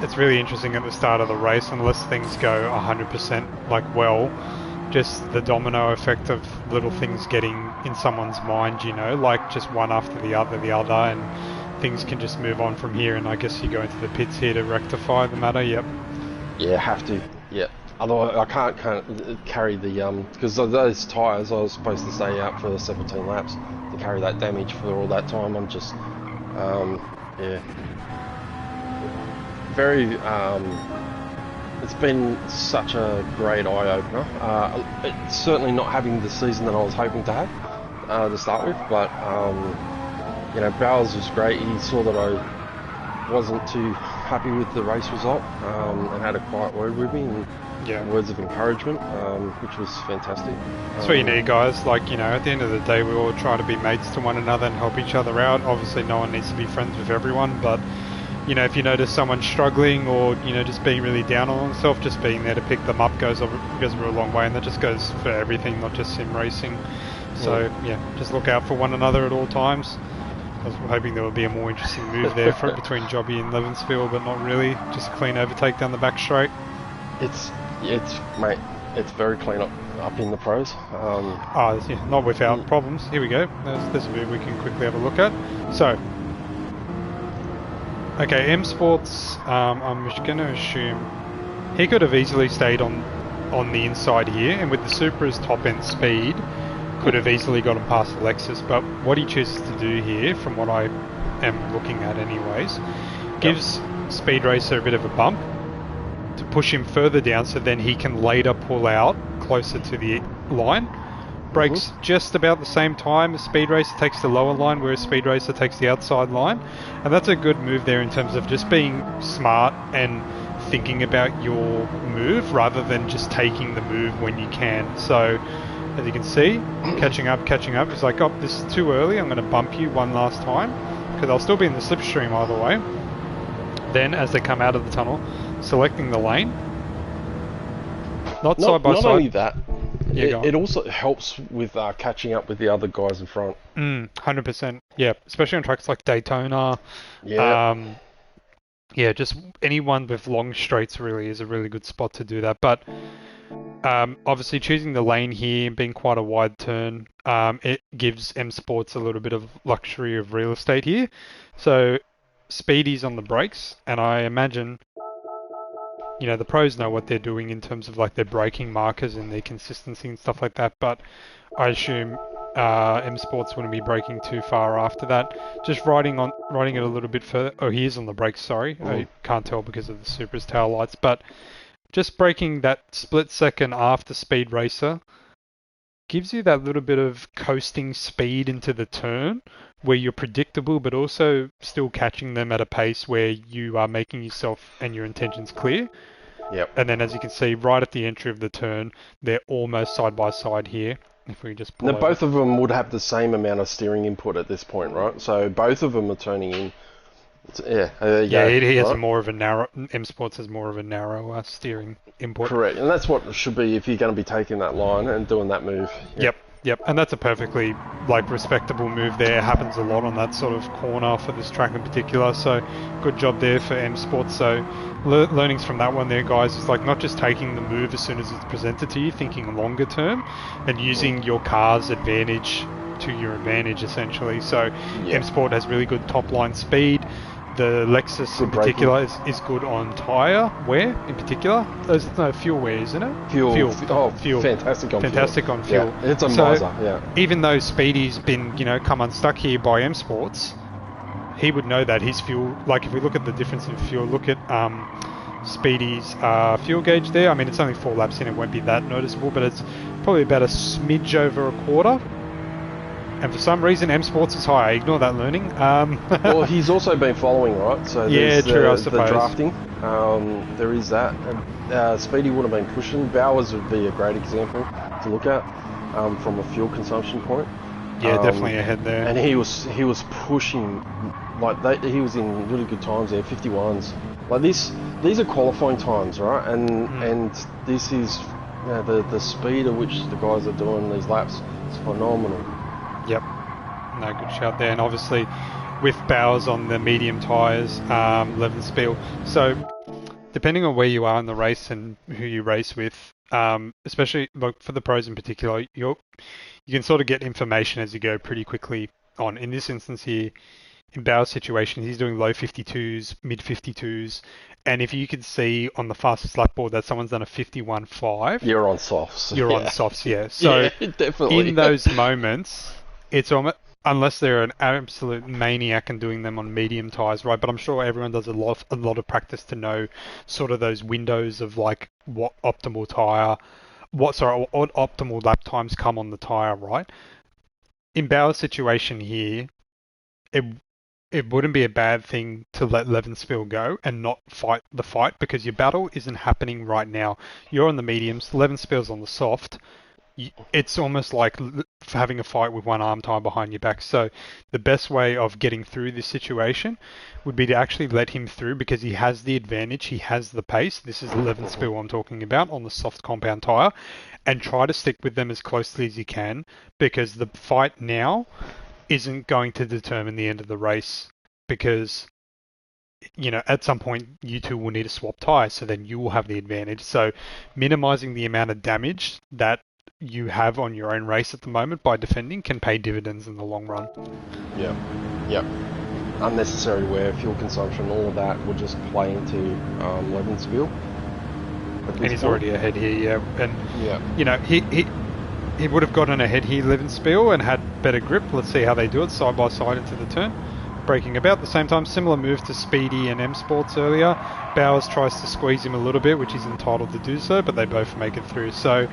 It's really interesting at the start of the race, unless things go 100% like just the domino effect of little things getting in someone's mind, like just one after the other, and things can just move on from here, and I guess you go into the pits here to rectify the matter. Yep. Yeah, have to. Yep. Otherwise, I can't carry the because of those tyres. I was supposed to stay out for 17 laps to carry that damage for all that time. I'm just very. It's been such a great eye opener. It's certainly not having the season that I was hoping to have to start with, but. Bowers was great. He saw that I wasn't too happy with the race result, and had a quiet word with me, and words of encouragement, which was fantastic. That's what you need, guys. At the end of the day, we all try to be mates to one another and help each other out. Obviously, no one needs to be friends with everyone, but if you notice someone struggling or just being really down on themselves, just being there to pick them up goes a real long way, and that just goes for everything, not just sim racing. So just look out for one another at all times. I was hoping there would be a more interesting move there between Jobby and Levenspiel, but not really. Just a clean overtake down the back straight. It's very clean up in the pros. Not without problems. Here we go. There's a move we can quickly have a look at. So, okay, M Sports. I'm just going to assume he could have easily stayed on the inside here, and with the Supra's top end speed, could have easily got him past the Lexus, but what he chooses to do here, from what I am looking at anyways, gives Speed Racer a bit of a bump, to push him further down so then he can later pull out closer to the line. Brakes just about the same time. A Speed Racer takes the lower line, whereas Speed Racer takes the outside line. And that's a good move there in terms of just being smart and thinking about your move rather than just taking the move when you can. So, as you can see, catching up. It's like, oh, this is too early. I'm going to bump you one last time because I'll still be in the slipstream either way. Then, as they come out of the tunnel, selecting the lane. Not side by side. Not only that, Yeah, it also helps with catching up with the other guys in front. 100%. Yeah, especially on tracks like Daytona. Yeah. Yeah, just anyone with long straights really is a really good spot to do that. But obviously choosing the lane here and being quite a wide turn, it gives M Sports a little bit of luxury of real estate here. So Speedy's on the brakes, and I imagine, you know, the pros know what they're doing in terms of like their braking markers and their consistency and stuff like that. But I assume M Sports wouldn't be braking too far after that. Just riding it a little bit further. Oh, he is on the brakes. Sorry, I can't tell because of the Supra's tail lights. But just braking that split second after Speed Racer gives you that little bit of coasting speed into the turn where you're predictable, but also still catching them at a pace where you are making yourself and your intentions clear. Yep. And then, as you can see, right at the entry of the turn, they're almost side by side here. If we just pull now, both of them would have the same amount of steering input at this point, right? So both of them are turning in. He has more of a narrow. M Sports has more of a narrow steering input. Correct, and that's what it should be if you're going to be taking that line and doing that move. Yep, and that's a perfectly respectable move there. Happens a lot on that sort of corner for this track in particular. So good job there for M Sports. So learnings from that one there, guys, is like not just taking the move as soon as it's presented to you, thinking longer term, and using your car's advantage to your advantage essentially. So M Sport has really good top line speed. The Lexus in particular is good on tyre wear in particular. Fuel wear, isn't it? Fuel. Fuel. Fantastic on fuel. Yeah, it's a miser, yeah. Even though Speedy's been, come unstuck here by M Sports, he would know that his fuel, like if we look at the difference in fuel, look at Speedy's fuel gauge there. I mean, it's only 4 laps in, it won't be that noticeable, but it's probably about a smidge over a quarter. And for some reason, M Sports is high. Ignore that learning. Well, he's also been following, right? So yeah, true, I suppose. The drafting, there is that. Speedy would have been pushing. Bowers would be a great example to look at from a fuel consumption point. Yeah, definitely ahead there. And he was pushing, he was in really good times there, 51s. Like these are qualifying times, right? And this is the speed at which the guys are doing these laps is phenomenal. Yep. No, good shout there. And obviously with Bowers on the medium tyres, Levenspiel. So depending on where you are in the race and who you race with, especially for the pros in particular, you can sort of get information as you go pretty quickly on. In this instance here, in Bowers' situation, he's doing low 52s, mid 52s. And if you could see on the fastest lap board that someone's done a 51.5... You're on softs. You're on softs, yeah. So definitely. In those moments... It's almost, unless they're an absolute maniac and doing them on medium tyres, right? But I'm sure everyone does a lot of practice to know sort of those windows of like what optimal lap times come on the tyre, right? In Bauer's situation here, it wouldn't be a bad thing to let Levenspiel go and not fight the fight because your battle isn't happening right now. You're on the mediums, Levenspiel's on the soft. It's almost like having a fight with one arm tied behind your back. So the best way of getting through this situation would be to actually let him through because he has the advantage. He has the pace. This is Levenspiel I'm talking about on the soft compound tyre. And try to stick with them as closely as you can because the fight now isn't going to determine the end of the race because, at some point you two will need to swap tyres. So then you will have the advantage. So minimizing the amount of damage that you have on your own race at the moment by defending can pay dividends in the long run. Yep. Unnecessary wear, fuel consumption, all of that will just play into Levenspiel. And he's already ahead here, yeah. And he would have gotten ahead here, Levenspiel, and had better grip. Let's see how they do it side by side into the turn. breaking about the same time. Similar move to Speedy and M Sports earlier. Bowers tries to squeeze him a little bit, which he's entitled to do so, but they both make it through. So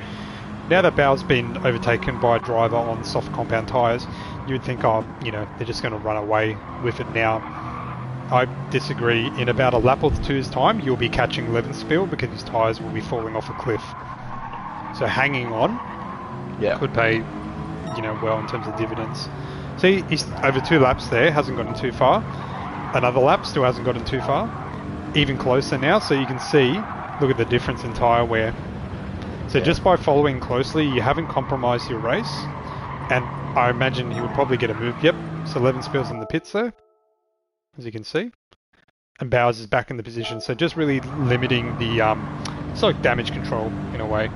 now that Bowers been overtaken by a driver on soft compound tyres, you would think, oh, they're just going to run away with it now. I disagree. In about a lap or two's time, you'll be catching Levenspiel because his tyres will be falling off a cliff. So hanging on could pay, well in terms of dividends. See, he's over 2 laps there, hasn't gotten too far. Another lap, still hasn't gotten too far. Even closer now, so you can see, look at the difference in tyre wear. So just by following closely, you haven't compromised your race. And I imagine he would probably get a move. Yep, so Levenspiel's in the pits there, as you can see. And Bowers is back in the position, so just really limiting the it's like damage control in a way.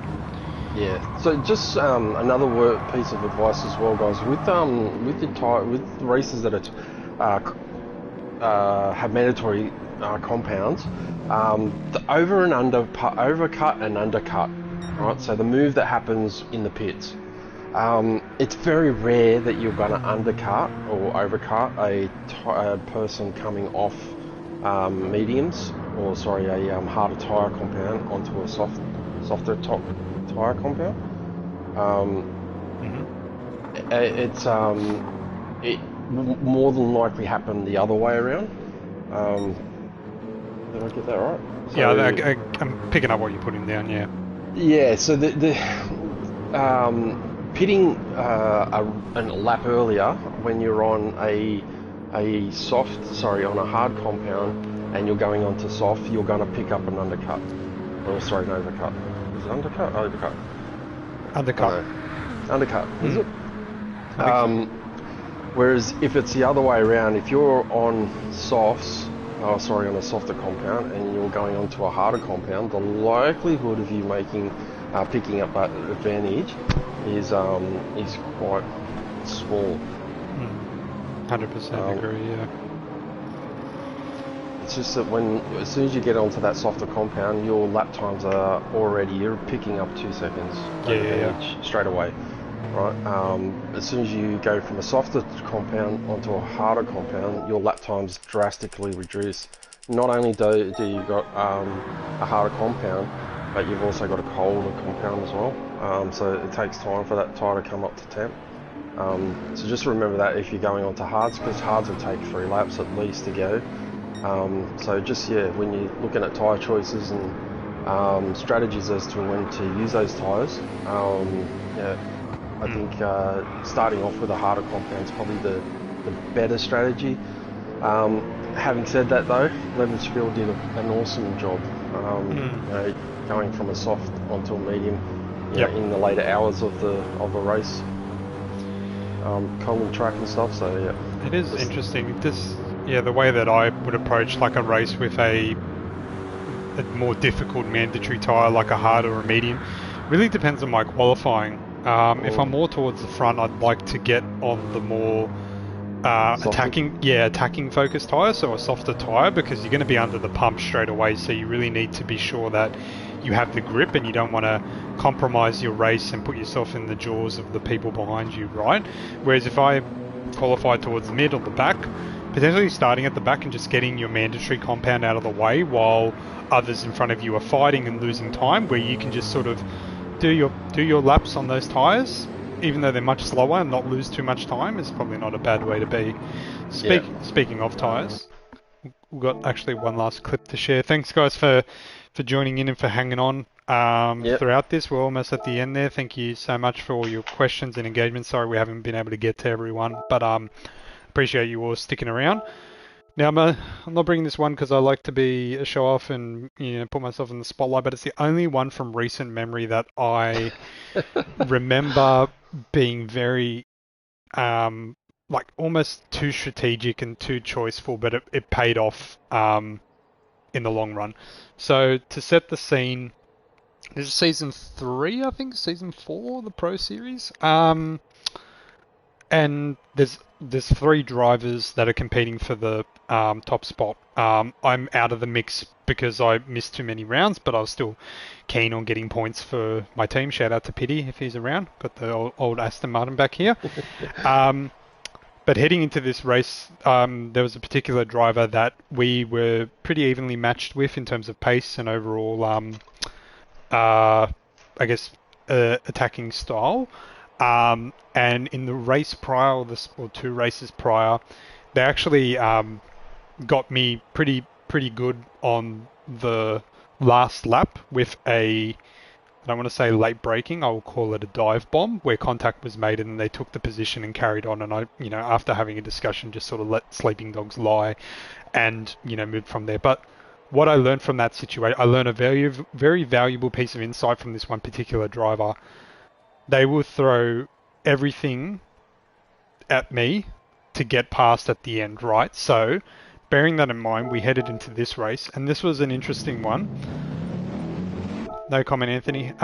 Yeah. So just another piece of advice as well, guys. With with races that have mandatory compounds, the overcut and undercut. Right. So the move that happens in the pits. It's very rare that you're going to undercut or overcut a person coming off mediums, or a harder tyre compound onto a softer top tyre compound. It more than likely happen the other way around. Did I get that right? So, yeah, I'm picking up what you're putting down. Yeah. Yeah. So the pitting a lap earlier when you're on a hard compound and you're going on to soft, you're going to pick up an undercut. An overcut. Is it undercut? Overcut. Undercut. Undercut, is it? Whereas if it's the other way around, if you're on on a softer compound and you're going onto a harder compound, the likelihood of you picking up that advantage is quite small. 100% agree. Yeah. It's just that as soon as you get onto that softer compound, your lap times you're picking up 2 seconds straight away, right? As soon as you go from a softer compound onto a harder compound, your lap times drastically reduce. Not only do you got a harder compound, but you've also got a colder compound as well. So it takes time for that tyre to come up to temp. So just remember that if you're going on to hards, because hards will take 3 laps at least to go. So just when you're looking at tyre choices and strategies as to when to use those tyres, I think starting off with a harder compound is probably the better strategy. Having said that though, Levenspiel did an awesome job going from a soft onto a medium in the later hours of the race. Common track and stuff, so yeah. It is interesting. The way that I would approach like a race with a more difficult mandatory tyre, like a hard or a medium, really depends on my qualifying. If I'm more towards the front, I'd like to get on the more attacking focused tyre, so a softer tyre, because you're going to be under the pump straight away, so you really need to be sure that you have the grip and you don't want to compromise your race and put yourself in the jaws of the people behind you, right? Whereas if I qualify towards the mid or the back, potentially starting at the back and just getting your mandatory compound out of the way while others in front of you are fighting and losing time, where you can just sort of do your laps on those tyres, even though they're much slower, and not lose too much time, is probably not a bad way to be. Speaking of tyres, we've got actually one last clip to share. Thanks guys for joining in and for hanging on throughout this. We're almost at the end there. Thank you so much for all your questions and engagement. Sorry we haven't been able to get to everyone, but appreciate you all sticking around. Now I'm not bringing this one because I like to be a show off and put myself in the spotlight, but it's the only one from recent memory that I remember being very like almost too strategic and too choiceful, but it paid off in the long run. So to set the scene, this is season 3, I think, season 4, the Pro Series. And there's 3 drivers that are competing for the top spot. I'm out of the mix because I missed too many rounds, but I was still keen on getting points for my team. Shout out to Pity if he's around. Got the old Aston Martin back here. But heading into this race, there was a particular driver that we were pretty evenly matched with in terms of pace and overall, I guess, attacking style. And in the race prior, or two races prior, they actually got me pretty good on the last lap with I don't want to say late braking, I will call it a dive bomb, where contact was made and they took the position and carried on. And I, after having a discussion, just sort of let sleeping dogs lie and, moved from there. But what I learned from that situation, I learned a very, very valuable piece of insight from this one particular driver. They will throw everything at me to get past at the end, right? So, bearing that in mind, we headed into this race, and this was an interesting one. No comment, Anthony. So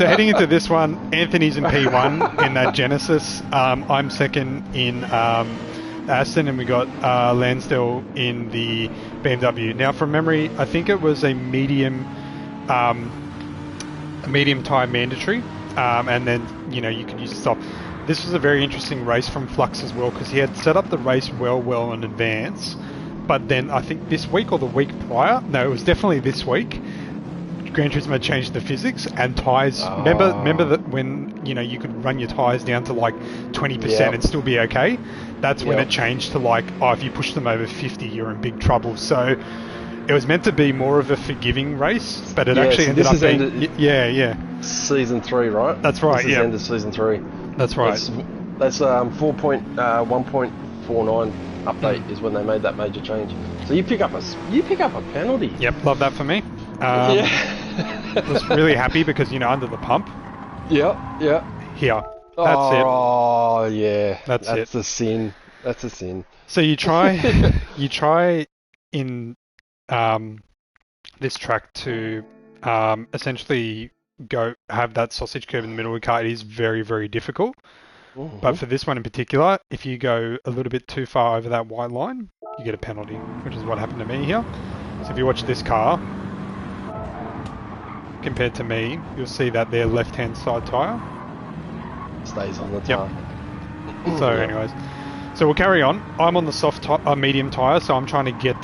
heading into this one, Anthony's in P1 in that Genesis. I'm second in Aston, and we got Lansdale in the BMW. Now, from memory, I think it was a medium tyre mandatory, and then you could use the stop. This was a very interesting race from Flux as well, because he had set up the race well in advance. But then I think this week or the week prior, no, it was definitely this week, Gran Turismo changed the physics and tyres. Remember that when you could run your tyres down to like 20% and still be okay? That's when it changed to like, if you push them over 50, you're in big trouble. So it was meant to be more of a forgiving race, but it actually ended up being... Season 3, right? That's right, this is end of Season 3. That's right. That's 1.49 update is when they made that major change. So you pick up a penalty. Yep, love that for me. Was really happy because under the pump. Yeah. Here. That's it. Oh yeah. That's it. a sin. That's a sin. So you try in this track to essentially go have that sausage curve in the middle of the car. It is very, very difficult. Mm-hmm. But for this one in particular, if you go a little bit too far over that white line, you get a penalty, which is what happened to me here. So if you watch this car, compared to me, you'll see that their left-hand side tyre stays on the tyre. Yep. So anyways, so we'll carry on. I'm on the medium tyre, so I'm trying to get,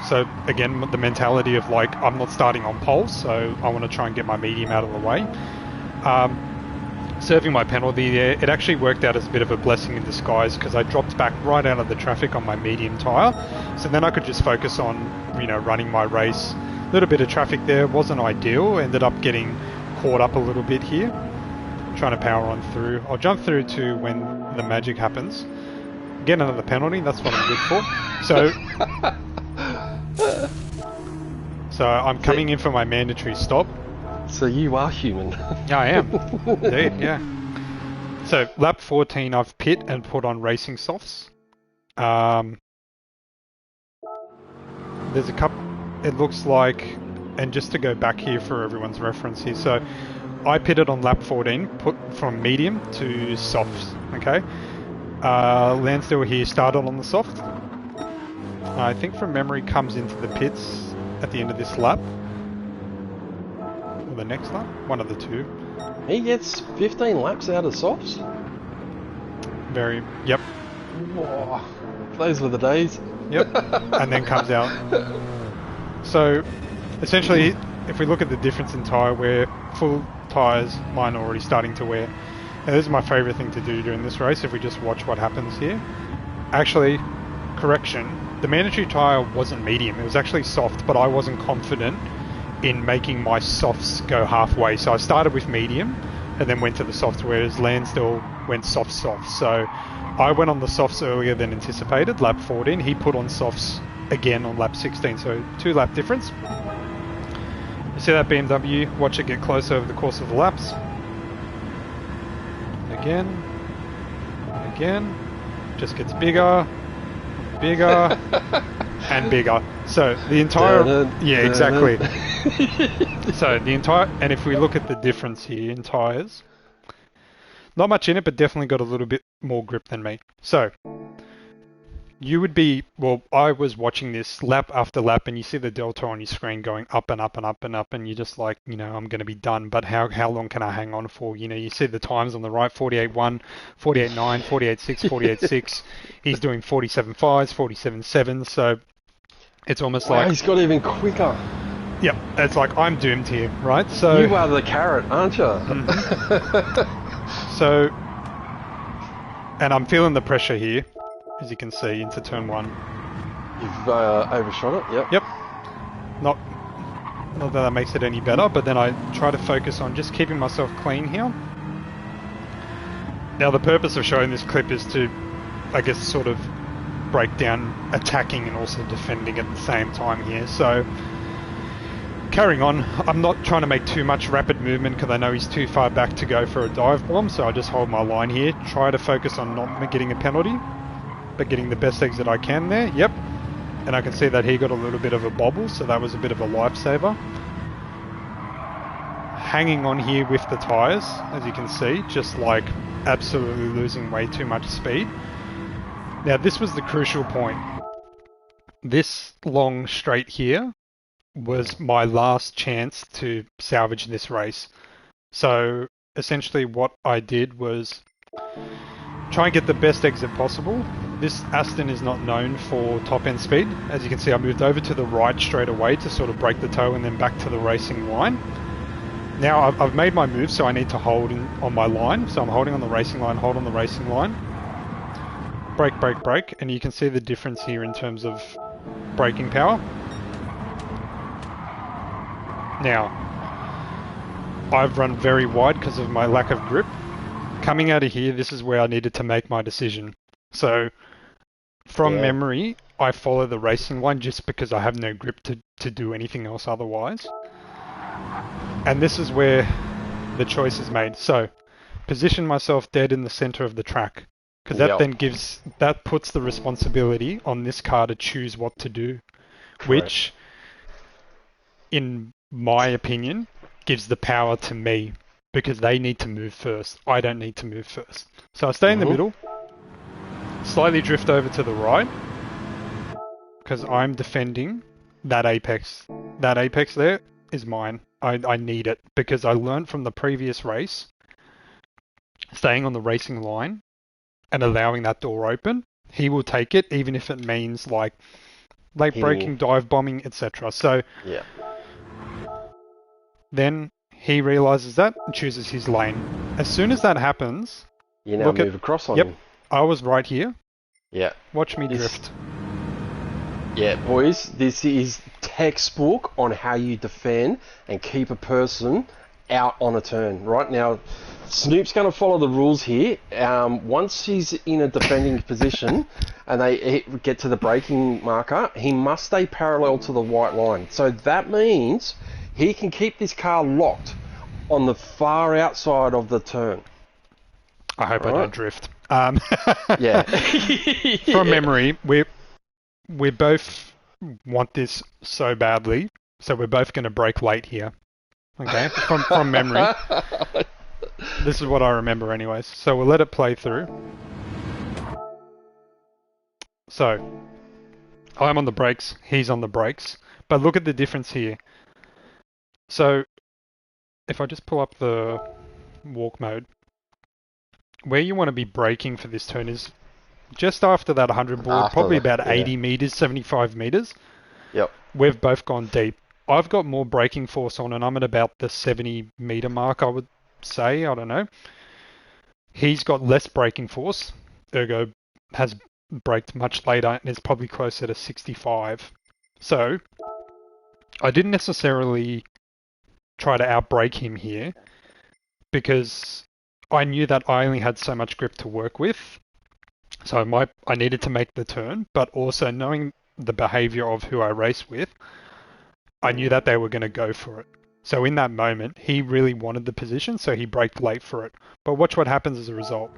so again, the mentality of like, I'm not starting on pole, so I want to try and get my medium out of the way. Serving my penalty there, it actually worked out as a bit of a blessing in disguise because I dropped back right out of the traffic on my medium tyre. So then I could just focus on, running my race. A little bit of traffic there, wasn't ideal. Ended up getting caught up a little bit here. Trying to power on through. I'll jump through to when the magic happens. Get another penalty, that's what I'm good for. So I'm coming in for my mandatory stop. So you are human. Yeah, I am. Indeed, yeah. So lap 14, I've pit and put on racing softs. There's a couple. It looks like, and just to go back here for everyone's reference here. So I pitted on lap 14, put from medium to softs. Okay. Lansdale here started on the soft. I think from memory comes into the pits at the end of this lap. The next lap, one of the two. He gets 15 laps out of softs. Yep. Whoa, those were the days. Yep. And then comes out. So, essentially, if we look at the difference in tyre wear, full tyres, mine are already starting to wear. And this is my favourite thing to do during this race. If we just watch what happens here. Actually, correction. The mandatory tyre wasn't medium. It was actually soft, but I wasn't confident in making my softs go halfway. So I started with medium and then went to the softs, whereas Lansdale went soft. So I went on the softs earlier than anticipated, lap 14. He put on softs again on lap 16, so 2 lap difference. You see that BMW, watch it get closer over the course of the laps. Again, just gets bigger, and bigger. So the entire, exactly. So the entire, and if we look at the difference here in tyres, not much in it, but definitely got a little bit more grip than me. So you would be, well, I was watching this lap after lap, and you see the delta on your screen going up and up and up and up, and you're just like, I'm going to be done, but how long can I hang on for? You see the times on the right, 48.1, 48.9, 48.6, 48.6. He's doing 47.5s, 47.7s, so it's almost Wow, like, he's got even quicker. yep, it's like I'm doomed here, right? So You are the carrot, aren't you? So, and I'm feeling the pressure here, as you can see, into turn one. You've overshot it, yep. Yep. Not that that makes it any better, but then I try to focus on just keeping myself clean here. Now, the purpose of showing this clip is to, I guess, sort of break down attacking and also defending at the same time here. So, carrying on, I'm not trying to make too much rapid movement because I know he's too far back to go for a dive bomb, so I just hold my line here, try to focus on not getting a penalty, but getting the best exit I can there. Yep. And I can see that he got a little bit of a bobble, so that was a bit of a lifesaver. Hanging on here with the tyres, as you can see, just like absolutely losing way too much speed. Now, this was the crucial point. This long straight here was my last chance to salvage this race. So essentially what I did was try and get the best exit possible. This Aston is not known for top end speed. As you can see, I moved over to the right straight away to sort of break the toe and then back to the racing line. Now I've made my move, so I need to hold on my line. So I'm holding on the racing line, hold on the racing line. Brake, brake, brake. And you can see the difference here in terms of braking power. Now, I've run very wide because of my lack of grip. Coming out of here, this is where I needed to make my decision. So, from memory, I follow the racing line just because I have no grip to do anything else otherwise. And this is where the choice is made. So, position myself dead in the center of the track. Because that then that puts the responsibility on this car to choose what to do. Correct. Which, in my opinion, gives the power to me. Because they need to move first. I don't need to move first. So I stay in the middle. Slightly drift over to the right. Because I'm defending that apex. That apex there is mine. I need it. Because I learned from the previous race, staying on the racing line and allowing that door open, he will take it, even if it means like late braking, dive bombing, etc. So then he realizes that and chooses his lane. As soon as that happens, you now move across on him. I was right here. Yeah. Watch me drift. Yeah, boys, this is textbook on how you defend and keep a person out on a turn. Right now, Snoop's going to follow the rules here. Once he's in a defending position and they get to the braking marker, he must stay parallel to the white line. So that means he can keep this car locked on the far outside of the turn. I hope I don't drift. Yeah. From memory, we both want this so badly, so we're both going to brake late here. Okay, from memory. This is what I remember anyways. So we'll let it play through. So, I'm on the brakes, he's on the brakes. But look at the difference here. So, if I just pull up the walk mode, where you want to be braking for this turn is just after that 100 board, probably about 80 meters, 75 meters. Yep. We've both gone deep. I've got more braking force on and I'm at about the 70 meter mark, I would say. I don't know. He's got less braking force, ergo has braked much later and is probably closer to 65. So I didn't necessarily try to outbrake him here because I knew that I only had so much grip to work with. So I needed to make the turn, but also knowing the behavior of who I race with, I knew that they were going to go for it. So in that moment, he really wanted the position, so he braked late for it. But watch what happens as a result.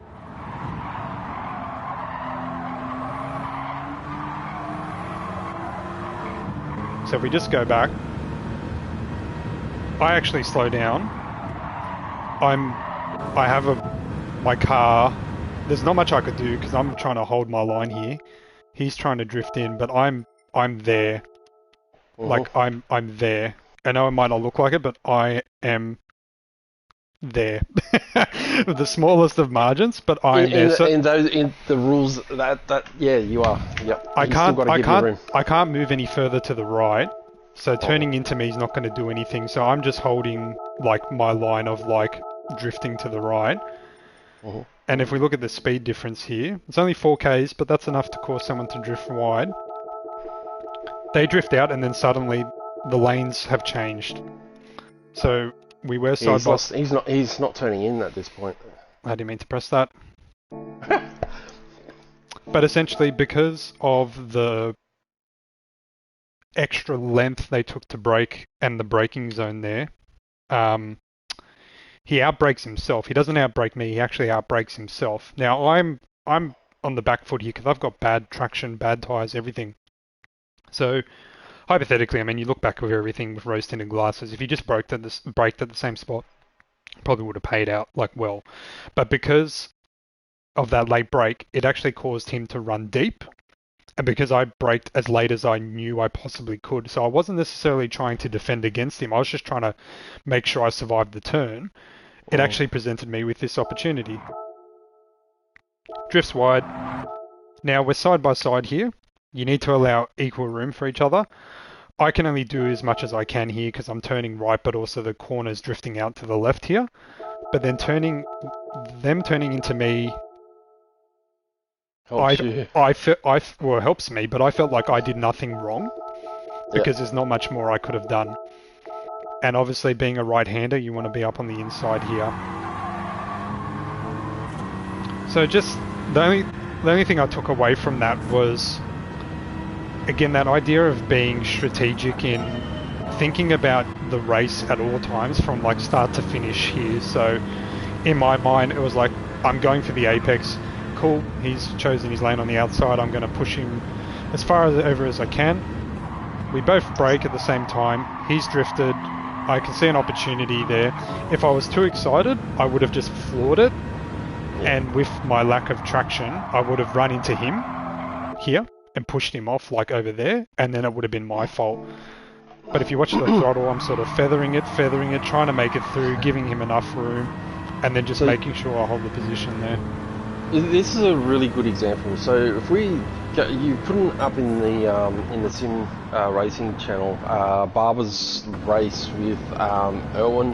So if we just go back, I actually slow down. I have my car. There's not much I could do because I'm trying to hold my line here. He's trying to drift in, but I'm there. Like I'm there. I know it might not look like it, but I am there. The smallest of margins, but I am there. So in the rules that yeah, you are. Yep. I You still got to give you room. I can't move any further to the right. So turning into me is not going to do anything. So I'm just holding like my line of like drifting to the right. And if we look at the speed difference here, it's only 4Ks, but that's enough to cause someone to drift wide. They drift out, and then suddenly the lanes have changed. So we were side by side. He's not turning in at this point. I didn't mean to press that. But essentially, because of the extra length they took to brake and the braking zone there, he outbrakes himself. He doesn't outbrake me. He actually outbrakes himself. Now I'm on the back foot here because I've got bad traction, bad tires, everything. So hypothetically, I mean, you look back over everything with rose-tinted glasses. If you just braked at the same spot, probably would have paid out like well. But because of that late brake, it actually caused him to run deep. And because I braked as late as I knew I possibly could, so I wasn't necessarily trying to defend against him. I was just trying to make sure I survived the turn. It actually presented me with this opportunity. Drifts wide. Now we're side by side here. You need to allow equal room for each other. I can only do as much as I can here because I'm turning right, but also the corner's drifting out to the left here. But then them turning into me, well, it helps me, but I felt like I did nothing wrong because there's not much more I could have done. And obviously, being a right-hander, you want to be up on the inside here. So just the only thing I took away from that was, again, that idea of being strategic in thinking about the race at all times from like start to finish here. So in my mind, it was like, I'm going for the apex. Cool, he's chosen his lane on the outside. I'm going to push him as far over as I can. We both brake at the same time. He's drifted. I can see an opportunity there. If I was too excited, I would have just floored it. And with my lack of traction, I would have run into him here and pushed him off like over there, and then it would have been my fault. But if you watch the throttle, I'm sort of feathering it, trying to make it through, giving him enough room, and then just making sure I hold the position there. This is a really good example. So if you put it up in the sim racing channel, Barber's race with Erwin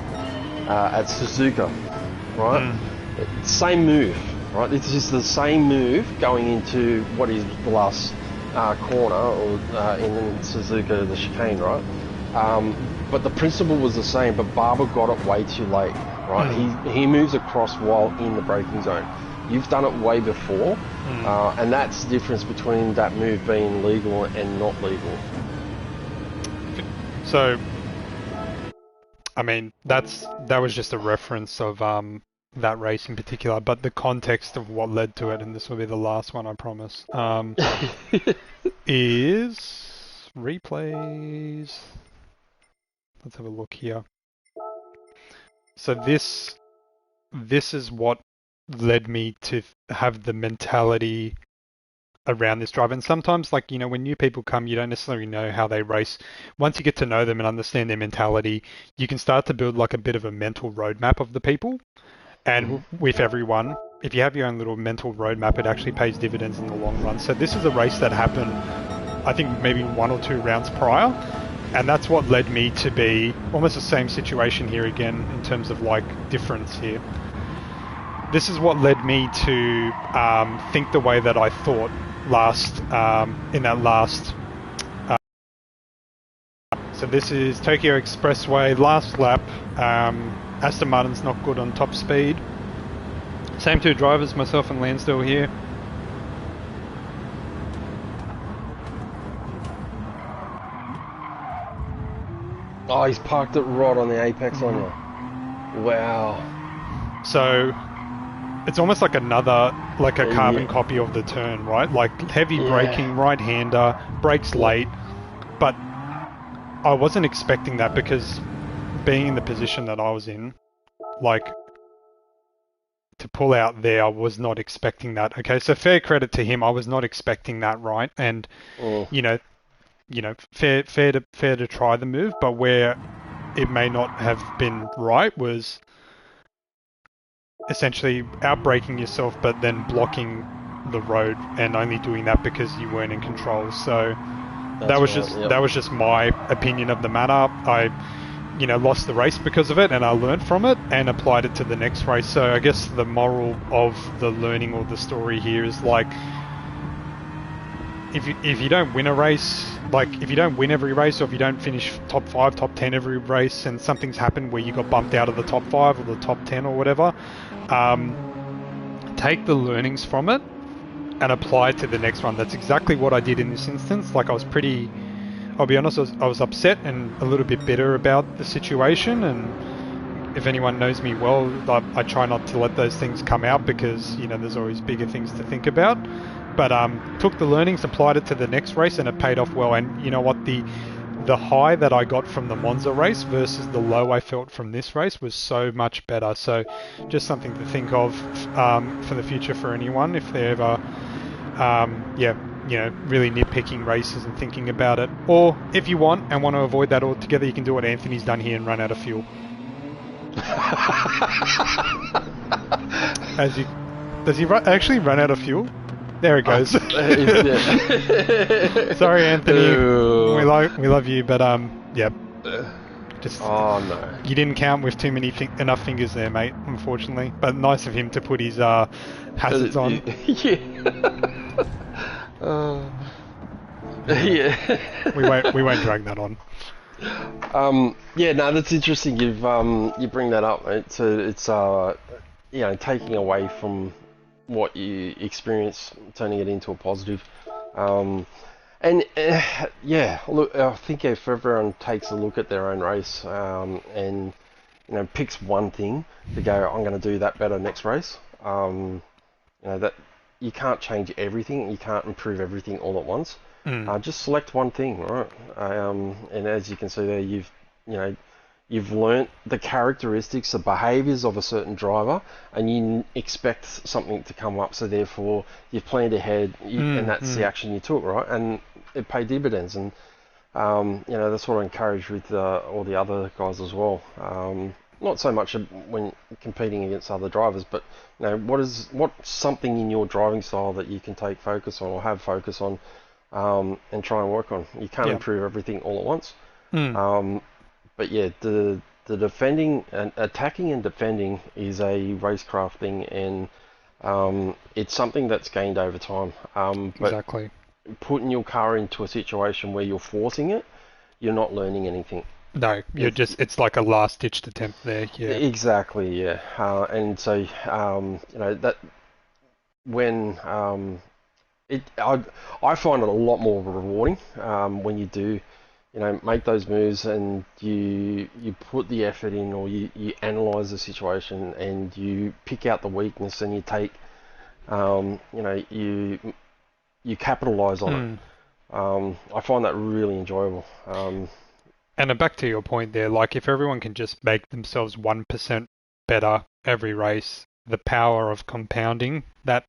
at Suzuka, right? Same move, right? It's just the same move going into what is the last corner or in Suzuka, the chicane, right? But the principle was the same, but Barber got it way too late, right? He moves across while in the braking zone. You've done it way before, and that's the difference between that move being legal and not legal. So, I mean, that was just a reference of that race in particular, but the context of what led to it, and this will be the last one, I promise, is replays. Let's have a look here. So this is what led me to have the mentality around this driver. And sometimes, like, you know, when new people come, you don't necessarily know how they race. Once you get to know them and understand their mentality, you can start to build like a bit of a mental roadmap of the people. And with everyone, if you have your own little mental roadmap, it actually pays dividends in the long run. So this is a race that happened, I think maybe 1 or 2 rounds prior. And that's what led me to be almost the same situation here again in terms of like difference here. This is what led me to think the way that I thought in that last. So this is Tokyo Expressway, last lap. Aston Martin's not good on top speed. Same 2 drivers, myself and Lansdale here. Oh, he's parked it right on the apex on you. Wow. So it's almost like a carbon copy of the turn, right? Like heavy braking, right-hander, brakes late. But I wasn't expecting that because being in the position that I was in, like, to pull out there, I was not expecting that. Okay, so fair credit to him. I was not expecting that, right? And Mm. you know, fair to try the move, but where it may not have been right was essentially outbraking yourself, but then blocking the road and only doing that because you weren't in control. So That's right. Yep. that was just my opinion of the matter. I lost the race because of it, and I learned from it and applied it to the next race. So I guess the moral of the learning or the story here is like, if you don't win a race, like if you don't win every race, or if you don't finish top 5, top 10 every race, and something's happened where you got bumped out of the top 5 or the top 10 or whatever, take the learnings from it and apply it to the next one. That's exactly what I did in this instance. Like I'll be honest, I was upset and a little bit bitter about the situation, and if anyone knows me well, I try not to let those things come out because there's always bigger things to think about. But took the learnings, applied it to the next race, and it paid off well. And you know what, the high that I got from the Monza race versus the low I felt from this race was so much better. So just something to think of for the future for anyone if they're ever really nitpicking races and thinking about it. Or if you want to avoid that altogether, you can do what Anthony's done here and run out of fuel. Does he actually run out of fuel? There it goes. Sorry, Anthony. Ooh. We love you, but yeah. Just Oh no. You didn't count with too many enough fingers there, mate. Unfortunately, but nice of him to put his hazards on. Yeah. Yeah. We won't drag that on. Yeah, no, that's interesting. You bring that up, mate. So it's taking away from what you experience, turning it into a positive. Yeah, look, I think if everyone takes a look at their own race and picks one thing to go, I'm going to do that better next race. That you can't change everything, you can't improve everything all at once. Just select one thing, right? And as you can see there, you've learnt the characteristics, the behaviours of a certain driver, and you expect something to come up. So therefore, you've planned ahead, and that's the action you took, right? And it paid dividends. And that's what I encourage with all the other guys as well. Not so much when competing against other drivers, but what's something in your driving style that you can take focus on or have focus on, and try and work on. You can't improve everything all at once. But yeah, the defending and attacking and defending is a racecraft thing, and it's something that's gained over time. But exactly. Putting your car into a situation where you're forcing it, you're not learning anything. No, it's like a last ditched attempt there. Yeah. Exactly. Yeah. And so that when I find it a lot more rewarding when you do. Make those moves and you put the effort in, or you analyze the situation and you pick out the weakness and you take, you capitalize on it. I find that really enjoyable. And back to your point there, like if everyone can just make themselves 1% better every race, the power of compounding that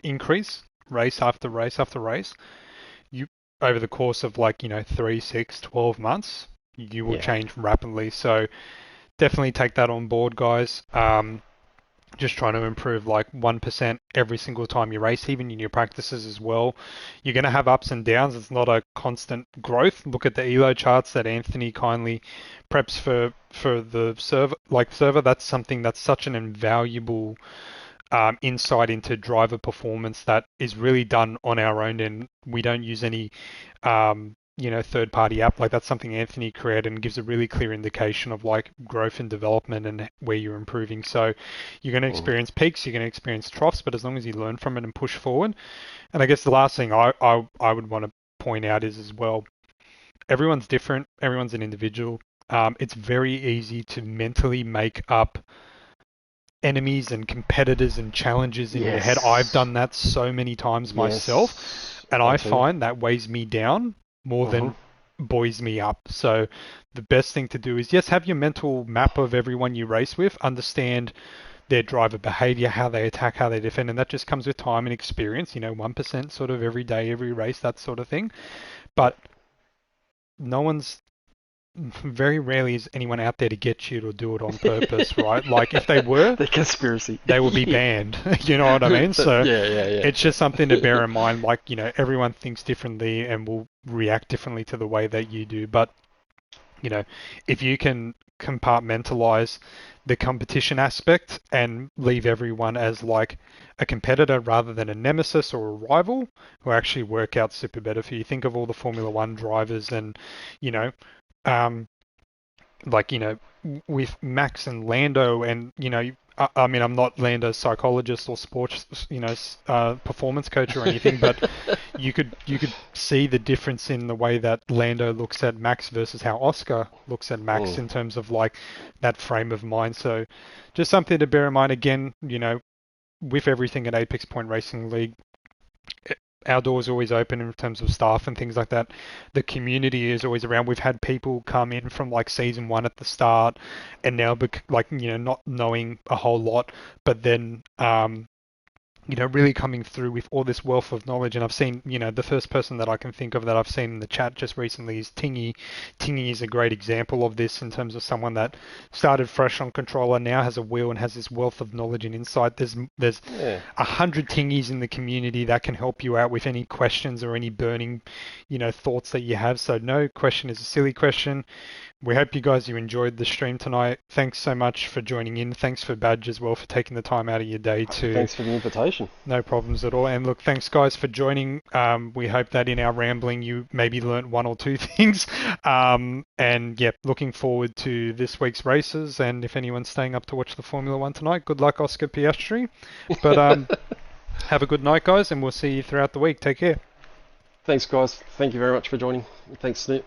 increase race after race after race, over the course of 3, 6, 12 months, you will change rapidly. So definitely take that on board, guys. Just trying to improve 1% every single time you race, even in your practices as well. You're going to have ups and downs. It's not a constant growth. Look at the ELO charts that Anthony kindly preps for the server. That's something that's such an invaluable insight into driver performance that is really done on our own, and we don't use any third-party app. That's something Anthony created and gives a really clear indication of growth and development and where you're improving. So you're going to experience peaks, you're going to experience troughs, but as long as you learn from it and push forward. And I guess the last thing I would want to point out is as well, everyone's different, everyone's an individual. It's very easy to mentally make up enemies and competitors and challenges in your head. I've done that so many times myself, and I find that weighs me down more than buoys me up. So the best thing to do is, yes, have your mental map of everyone you race with, understand their driver behavior, how they attack, how they defend, and that just comes with time and experience. 1% sort of every day, every race, that sort of thing. Yep. But no one's very rarely is anyone out there to get you to do it on purpose, right? Like if they were, The conspiracy. they would be banned. You know what I mean? So Yeah. it's just something to bear in mind. Like, everyone thinks differently and will react differently to the way that you do. But, if you can compartmentalize the competition aspect and leave everyone as like a competitor rather than a nemesis or a rival, will actually work out super better for you. Think of all the Formula One drivers and, you know, um, like with Max and Lando, and I mean, I'm not Lando's psychologist or sports performance coach or anything, but you could see the difference in the way that Lando looks at Max versus how Oscar looks at Max in terms of like that frame of mind. So just something to bear in mind. Again, with everything at Apex Point Racing League, our doors are always open in terms of staff and things like that. The community is always around. We've had people come in from like season one at the start, and now not knowing a whole lot, but then really coming through with all this wealth of knowledge. And I've seen, the first person that I can think of that I've seen in the chat just recently is Tingy. Tingy is a great example of this in terms of someone that started fresh on controller, now has a wheel and has this wealth of knowledge and insight. There's 100 Tingies in the community that can help you out with any questions or any burning, thoughts that you have. So no question is a silly question. We hope you enjoyed the stream tonight. Thanks so much for joining in. Thanks for Badge as well for taking the time out of your day to. Thanks for the invitation. No problems at all. And look, thanks guys for joining. We hope that in our rambling you maybe learnt one or two things. And yeah, looking forward to this week's races. And if anyone's staying up to watch the Formula One tonight, good luck, Oscar Piastri. But have a good night, guys, and we'll see you throughout the week. Take care. Thanks, guys. Thank you very much for joining. Thanks, Snoop.